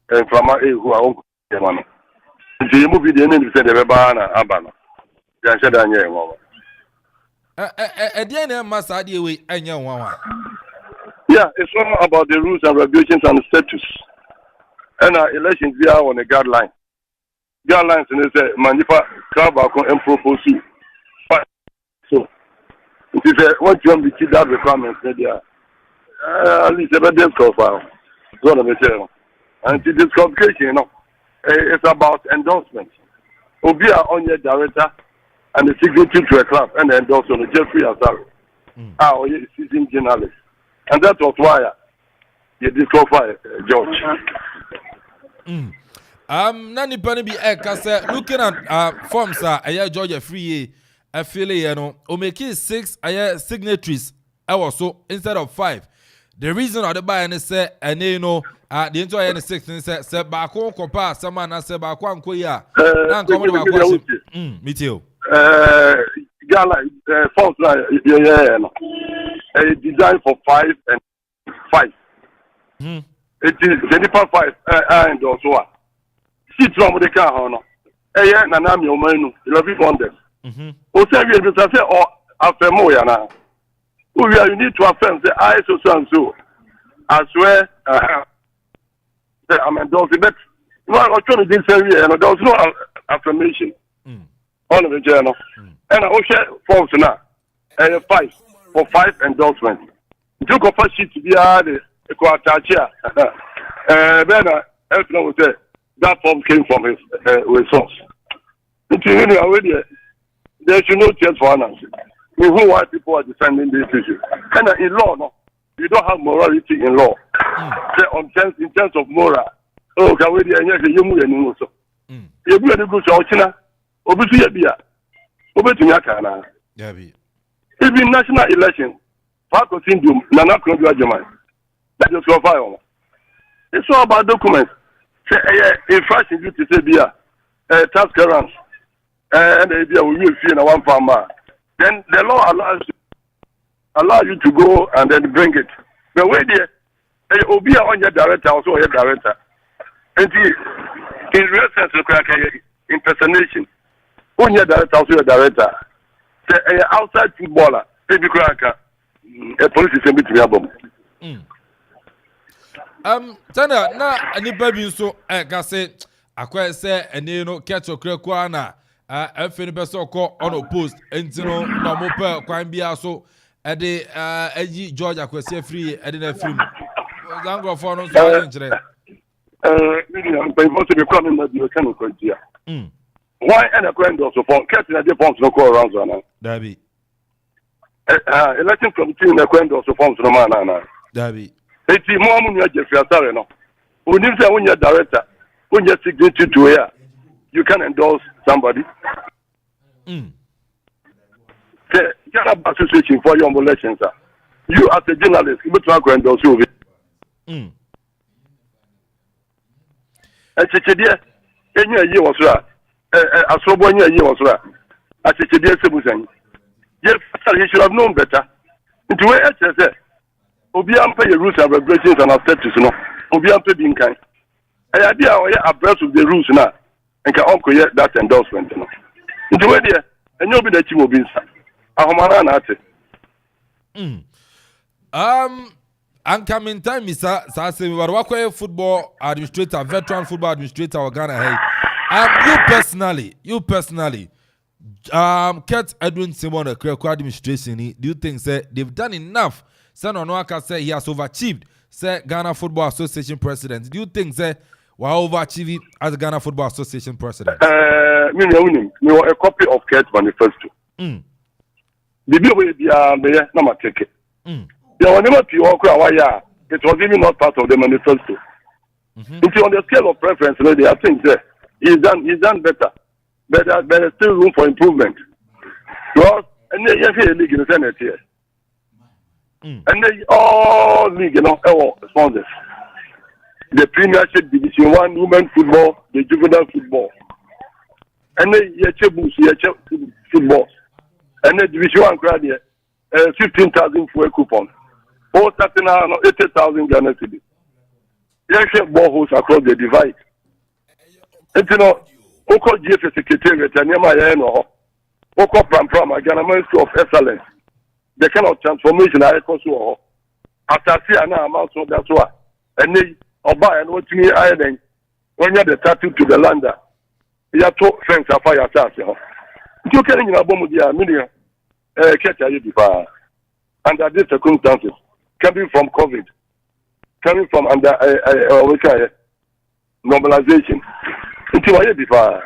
and from who are on yamano. Inti you move the name said the bana abana. Ya shada nye mama. Ediene masadi we anya wawa. Yeah, it's all about the rules and regulations and status. And elections we are on a guideline. Guidelines and say manifa club and propose. So if what you want to that requirements there at least about this profile. What I'm saying. And the disqualification, it's about endorsement. Obia on your director and the secretary to a club and the endorsement of Jeffrey Azar. Or season journalist. And that was why you disqualify George. Nani pani bi kase looking at forms Georgia free affiliate no o make 6 signatories so instead of 5. The reason or the buy and say and you know the entire 6 say ba ko kopa sama na say ba kwa nko ya na nko mo ba kwa me too gala forms no a design for 5 and 5 it is 25 and also sit from the car no na na mi o manu 11 wonders o say we be say o afemo ya na you need to affirm say I so and so as well I'm endorsing but no I was trying to do say there was no affirmation all of the journal and I share forms now 5 for 5 endorsement you go for sheet to be the equator then everyone will say that form came from his resource. Already, there should no chance for an answer. We know why people are defending this issue. And in law, no, you don't have morality in law. In terms of moral, can we do anything? You move also. You move the good China, obviously, even national election, Park of Syndrome, Nana Kronju Ajaman, that is your fire. It's all about documents. Say infraction due to say tax clearance and the we will see in one farmer. Then the law allow you to go and then bring it. But wait there, Obi on your director, also your director. And in real sense, impersonation. On your director, also your director. Say outside footballer, baby cracker, a police is a bit trouble. Tana na ani baby so can say akwa say ene no catch okrekwa na afeni beso ko on post entino na mo pe kwan bia so e de aji George akwase free e de na film zango for no so nkire William by most of the coming that you can conjure. Why and a grand also for catching a difference no call around on Dabi election committee in a grand also forms no man Dabi it's more money Jeffrey Asare no. When you say when you're director, when you're signature to here, you can endorse somebody. The association for your elections, you as a journalist, you must endorse you. And such a dear, any year was right. A so 1 year was right. As such a dear Sibusan. Yes, he should have known better. Into where I said, Obiam pay rules and regulations and status, no. Obiam pay being kind. I idea abreast of the rules now and can uncle yet that endorsement. No. Into where there, and you'll be the chief of inside. Ahomana and coming time, Mr. Sase, we were football administrator, veteran football administrator of Ghana. Hey, you personally, Kurt Edwin Simon, the Kreko administration, do you think say they've done enough? Sen Onoaka say he has overachieved. Say Ghana Football Association president. Do you think say we are overachieving as Ghana Football Association president? Me want a copy of Kurt's manifesto. The bill will be not take it. There was never it was even not part of the manifesto. On the scale of preference, there are things there. He's done better. But there is still room for improvement. Because and then you league in the Senate here. And they all league, sponsors. The Premiership, Division 1, women football, the juvenile football. And then football. And then Division 1 crowd here, 15,000 for a coupon. All starting out 80,000 Ghana cedis. Yes, boreholes across the divide. And Oko GFA Secretariat and Yama Oko Pram, Ghana Ministry of Excellence. The kind of transformation I also after see an amount of that's why. And they buy and what me iron when you're the tattoo to the lander. You have two friends of fire attacks. You can in a bomb with the million catch a before under these circumstances, coming from COVID, coming from under normalization. Until I before.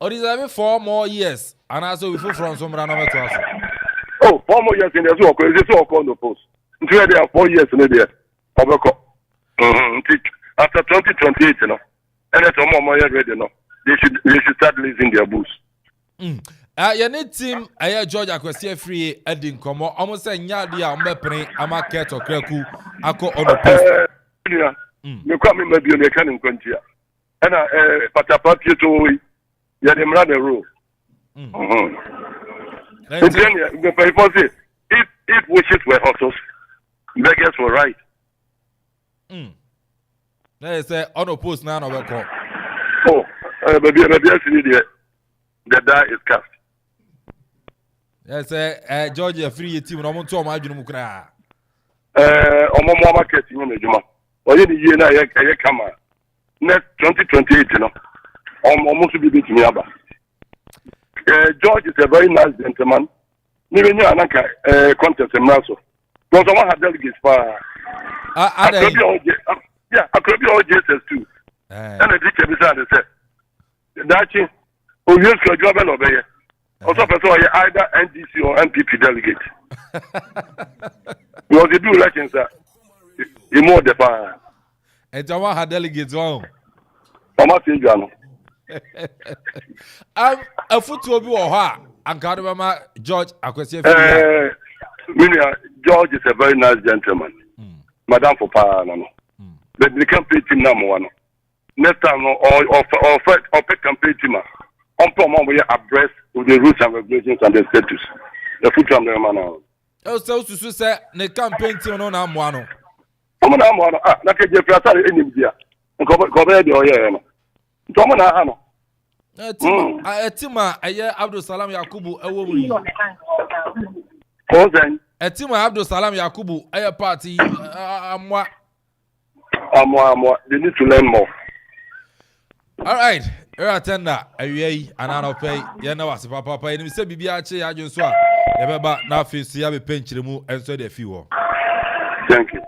Or is having 4 more years and also we feel from some random to us. Oh, 4 more years in the zoo, it's all called the post. Until they are 4 years in the year. After 2028, and it's a more year ready, they should start leasing their booths. Your new team, George Akwase free Edding Komo, almost a Yadia Mepre, Amaket or Kreku, Ako on the post. You come in maybe on the canning country. And Patapati to Yadimra rule. If wishes were horses, beggars were right. They say on the post now over call. Oh, maybe the die is cast. Yes, Georgia free team, and I'm on to my Junukra. Omo market in the Juma. Or any year I come next 2028, almost to be beating me about. George is a very nice gentleman. Even you are contest and Maso. Because I have delegates for I could be all Jesus too. And I teacher beside the set. Dachi, who used to job and obey. Also, either NDC or MPP delegate. Because they do elections, sir. You more the fire. And Jama had delegates on. A foot will be or and Kadama George Akwase. George is a very nice gentleman. Madame for Parano. but the campaign team number one. Next time, or campaign team, we are abreast with the rules and regulations and the status. The future of the man. Oh, so to say, the campaign team no na mwano. I'm na mwano. Na ke je prata ni India. Ko be de oye no. Ntomo na ha no. Etima aye Abdul Salam Yakubu ewo mu yi. Ozan. Etima Abdul Salam Yakubu aye party amwa. They need to learn more. All right. Era tender awie anano pay ye na wase papa ye ni se bibia che ya adwon so a ye beba na afisi ya be penchiremu enso de fi wo. Thank you.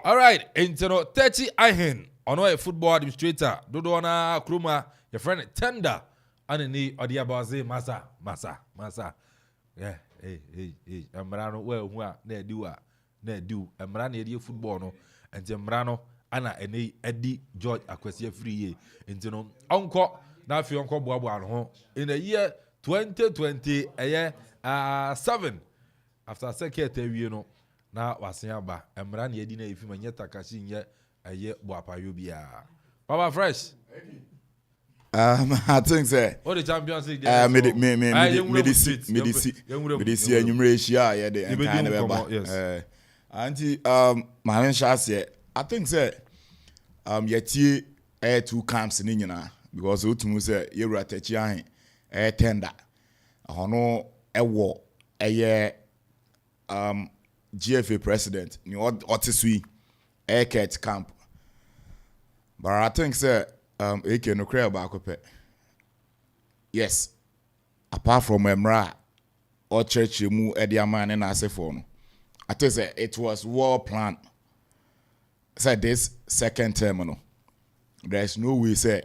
All right, intino 30 Ihen ono a football administrator dodo na kruma your friend tender anani odiabaze masa. Yeah, hey. Amrano we hu a na edi amra na edi football no enti amrano ana ene Eddie George Akwasi free ye intino onko na afi onko boabo no ho in the year 2020 7 after second wie no na wasen aba emra na edi na efi manye takashi nye boapayo bia Papa Fresh I think say all the Champions League medisi enyumre hia ye de enkan na beba anti my shase I think say yetie two camps ni nyina because otumu say yewura tachi ahen tender hono ewo GFA president ni otisui ket camp but I think say eke no clear ba akope yes apart from emra or church mu ediaman na asefo no I think say it was well planned. Say this second term, no, there is no way say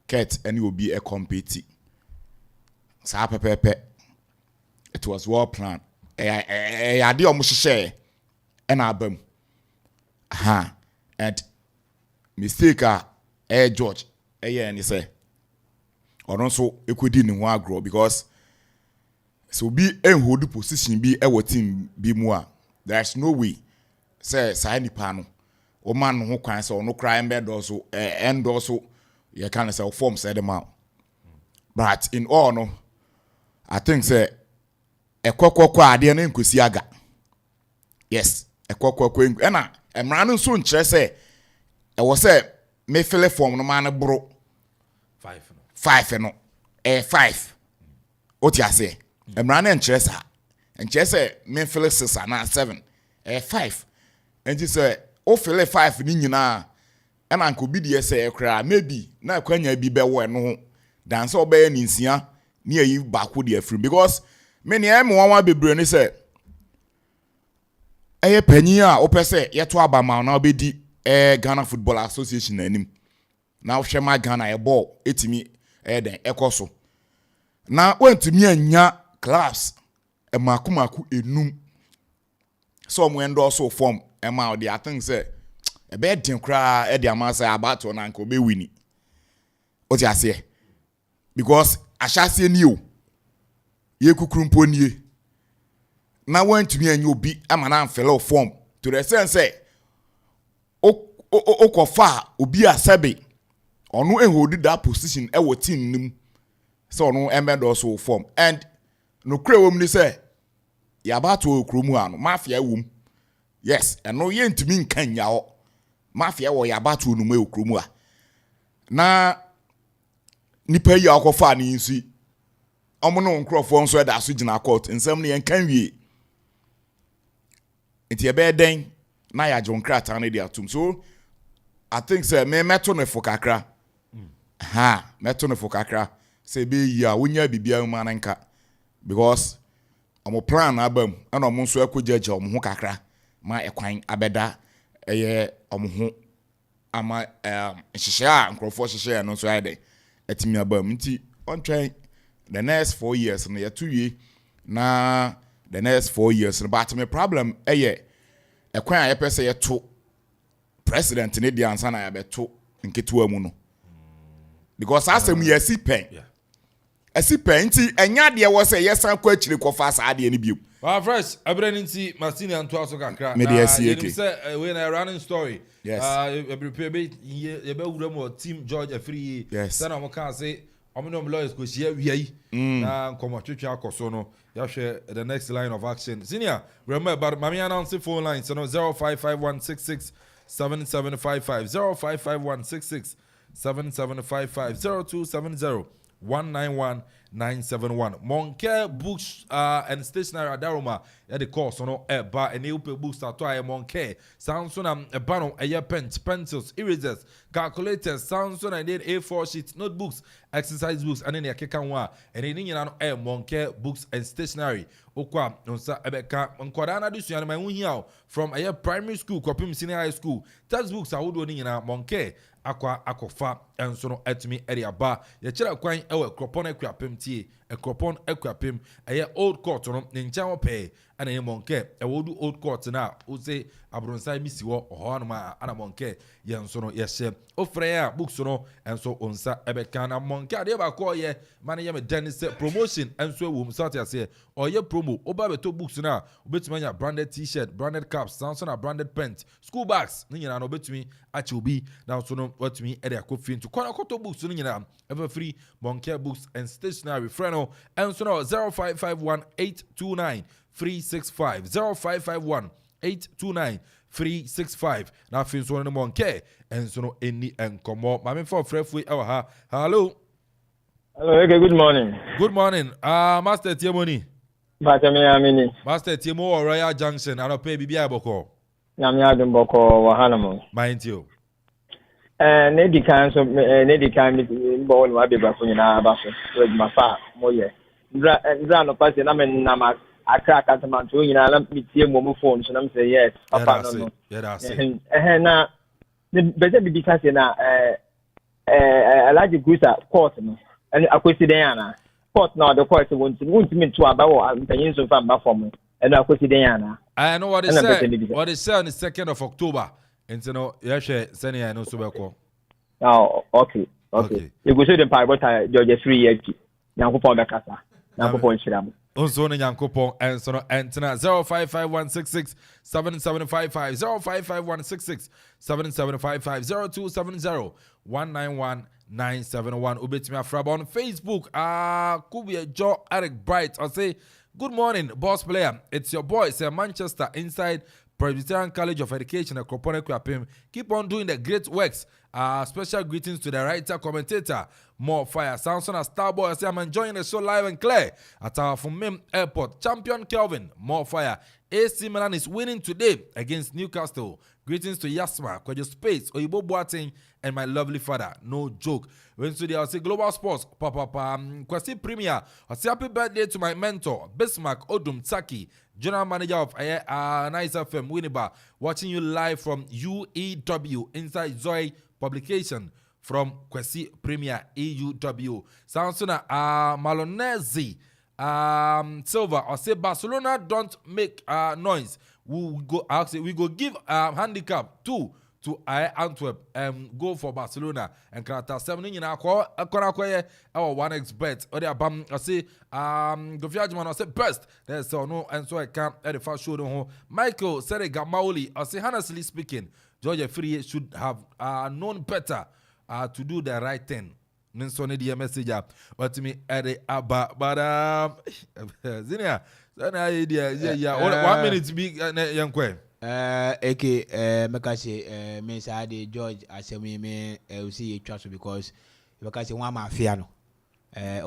Ket and will be a compete. Sa pepe. It was well planned. I did almost share an album. And mistake George and say or also it could didn't want grow because so be a hold position be a team be more. There's no way say sign panel. O man who can so no crime bed also and also you can say form set them out. But in all no, I think say a kwakwa ade na nkosi aga. Yes, a kwakwa ena emra no so nkyere say e wo say me fill form no man bro 5 no 5 oti ase emra na nkyere sa nkyere say me fill 6 na 7 5 and you say o fele 5 ni nyina and anko bi de say ekra maybe na kwanya bi be wo no dan so be ni nsia ni ayi baako de afrim because me ne am wanwa bebre ni say eye panyin a o pese yeto abama na obedi Ghana Football Association anim na hwe ma Ghana e ball etimi den ekoso na wantumi anya class e makomaku enum so mo endorse form Emma the I think say a bed team cry at the amasa about to uncle be winning. What you say? Because I shall say new ye kukrumponye. Now went to me and you be a man fellow form to the sense say Okofa ubi a sabi or no and hold that position a what team so no embedded also form and no cray woman say Yabato Krumuano mafia womb. Yes, and no yen to mean Kenya mafia or Yabatu no me Krumua. Na nipa ya Akofo ni nsi. Omono nkrofo nso da so gina court nsam ne kan wie. Enti ebe den na ya John Krata na dia atum. So I think say me meto no fo kakra. Meto no fo kakra. Say be ya wonya bibia ma nanka because omo plan abam and omo nso akogyaja omo ho kakra. Ma ekwan abeda omo ama hihia nkrofo hihia no so ade atimi abam nti on try the next 4 years no ya tuwie na the next 4 years no but me problem ekwan a yepese yeto president ne di ansa na ya beto nketewa mu no because asem yesi pen esi pen nti enya de wo se yesan kwa akire kofa asa ade ne biom Well, first, Abreninti, Martini, and Twaso Kakra. When a running story. Yes. Team George a free. Yes. Then I can say, Ominum lawyers go see we now come on Chicha Kosono. Yashe the next line of action. Senior, remember, but Mami announced the phone line. So no 055166 7755 055166 7755 0270 191 971. Monke books and stationery Adaruma at the course on bar and new books at Monke. Samsung a banner, a pens, pencils, erasers, calculators, Samsung and then A4 sheets, notebooks, exercise books, and then a kekanwa, and in Indian Monke books and stationery. Okwa, Nonsa Ebeka, Nkwadana Dusian, my own from a primary school, Kopim Senior High School. Textbooks are wood in Monke. Akuffo and so no etimi area bar ye chere kwan ewe Akropong-Akuapem tie Akropong-Akuapem eye old court no ncha pay ana ye monke e wodu old court na o say abronsai misiwo ho no ma ana monke ye nso no ye hye ofre ya books no enso onsa ebeka na monke ade ba ko ye man ye me Dennis promotion enso ewum sort ase oye promo oba beto books na obetumi nya branded t-shirt, branded caps, Samsung branded pants, school bags ni nyina no obetumi achi obi na so no watumi ede Akuffo into Konakoto books ni nyina ever free monke books and stationery freno enso no 0551 829 365 0551 829 365 na fin so no monke enso no eni enkomo mame for frefui ewa ha. Hello. Okay, good morning. Good morning. Master Tiemoni. Master Tiemo Royal Junction. I don't pay Bibia Boko. Yamiadum Boko Wahanamo. Mind you. Nedi can so Nedi can born Wabibafuna Basso with my far moye. Zano Passi Naman Nama. I crack at the man to let me see a phone. So I'm say yes. Papa no. Now the better be because now a large gusa court and Aquisidiana. Court now the court won't mean to about and the use of a form and Aquisidiana. I know what it said. What it said on the 2nd of October. And so no, Yasha Seni and Osubako. Oh, okay. You go see the pilot George 3 years. Yanko Casa. Yanko Shiram. Also, Yankopon and so no Antina 055166 7755 055166 7755 0270 191 971. Ubetimi Afraba on Facebook. Could be a Joe Eric Bright. I'll say, good morning, boss player. It's your boy, Sir Manchester, inside Presbyterian College of Education at Akropong-Akuapem. Keep on doing the great works. Special greetings to the writer, commentator, More Fire. Samson as Starboy. I say I'm enjoying the show live and clear at our Twumhene Airport. Champion Kelvin, More Fire. AC Milan is winning today against Newcastle. Greetings to Yasma, Kwajo Space, Oyibo Boateng, and my lovely father. No joke. When today I'll say Global Sports, Kwasi Premier. I'll say happy birthday to my mentor, Bismarck Odum Tsaki, General Manager of Nice FM Winneba, watching you live from UEW inside Zoe Publication from Kwasi Premier EUW. Samsona Malonezi Silva. I'll say Barcelona don't make noise. We go give handicap to Antwerp and go for Barcelona and Karata 7 in our 1xbet or the abam. I say Gofiajman I say best there's no and so I can't at the first show. Michael said Gamauli. I say honestly speaking, Georgia Free should have known better to do the right thing. Ninsone the message but to me at the abba but Zinia. 1 minute to be young quay. Mekase Miss Adi George asemi me see a trust because one mafia no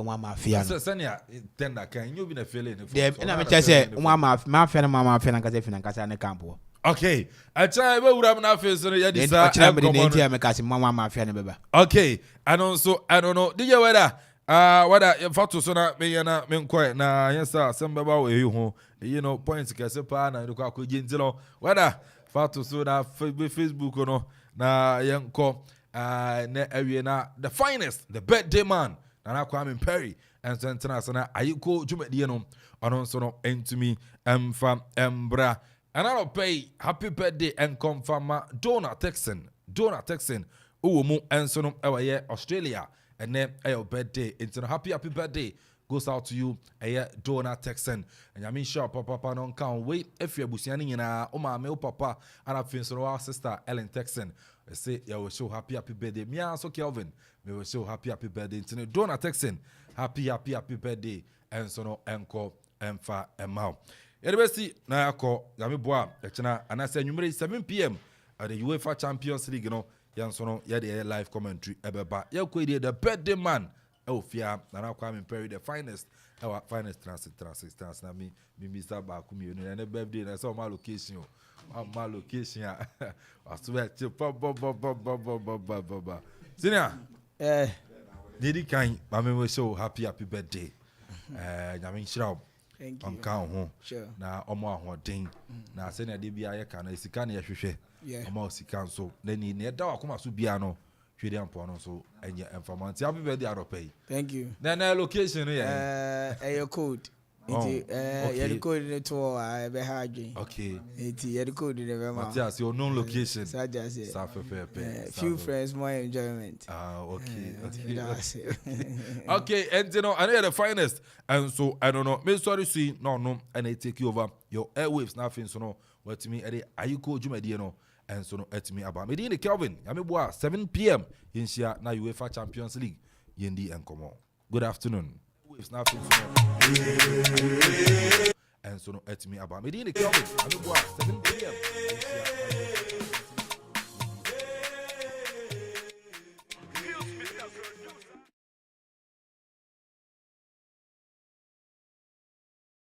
one mafia no senior tender can you be a feeling and I say one mafia mama finan ne campo. Okay, I try we would have na face no ya this mekase mama mafia ne beba. Okay, and also I don't know did you weather whether you fatu so na me na me nkwa na yes sir sembeba we hu you know points kese pa na do kwa jintilo whether fatu so na Facebook no na yenko na awie na the finest the birthday man na Kwame Perry and so international ayiko jumedi no ono so no entumi emfa embra and I don't pay happy birthday and confirm Donna Texan uwo mu enso no ewaye Australia and then your birthday. It's a happy birthday. goes out to you. Dona Texan. And I mean, sure, Papa, don't count. Wait, if you're Busiani and Oma, me, Papa, and I feel so our sister, Ellen Texan. I say, you will show happy birthday. Me, so Kelvin, me will show happy birthday. Dona Texan, happy birthday. And so no, encore, and far, and mouth. Anyway, now I call Yami Bois, and I say, you 7 p.m. at the UEFA Champions League, you know, Yansono, the live commentary, Ebeba, Yakwedi, the birthday man. Oh, fear, and I'll come in Perry, the finest, our finest transit, na me, Mr. Bakumi, and the birthday, and I saw my location. My location, I swear to Senior, did he kind? Mammy was so happy birthday. I mean, sure. Thank you. On count home. Sure. Now, one thing. Now, Senior DBI can a Sicania Shushe. Yeah. Almost council. Then he near Dawa come to Biano. Julian Pono, so and your informant. Happy birthday, I'll pay. Thank you. Then location, Your code. The code in the tour, I be hard. Okay. The code in the Vermont. Matthias, your known location. Few friends, more enjoyment. Okay. Okay, and you know, I know the finest. And so, I don't know. Me sorry, see, no, and I take you over your airwaves, nothing, so no. What to me, are you called Jumediano? And so no, at me about me, Kelvin. I mean, 7 p.m. in Shia, now UEFA Champions League. Yendi and Komo. Good afternoon. And so no, at me about me, Kelvin. I mean, 7 p.m.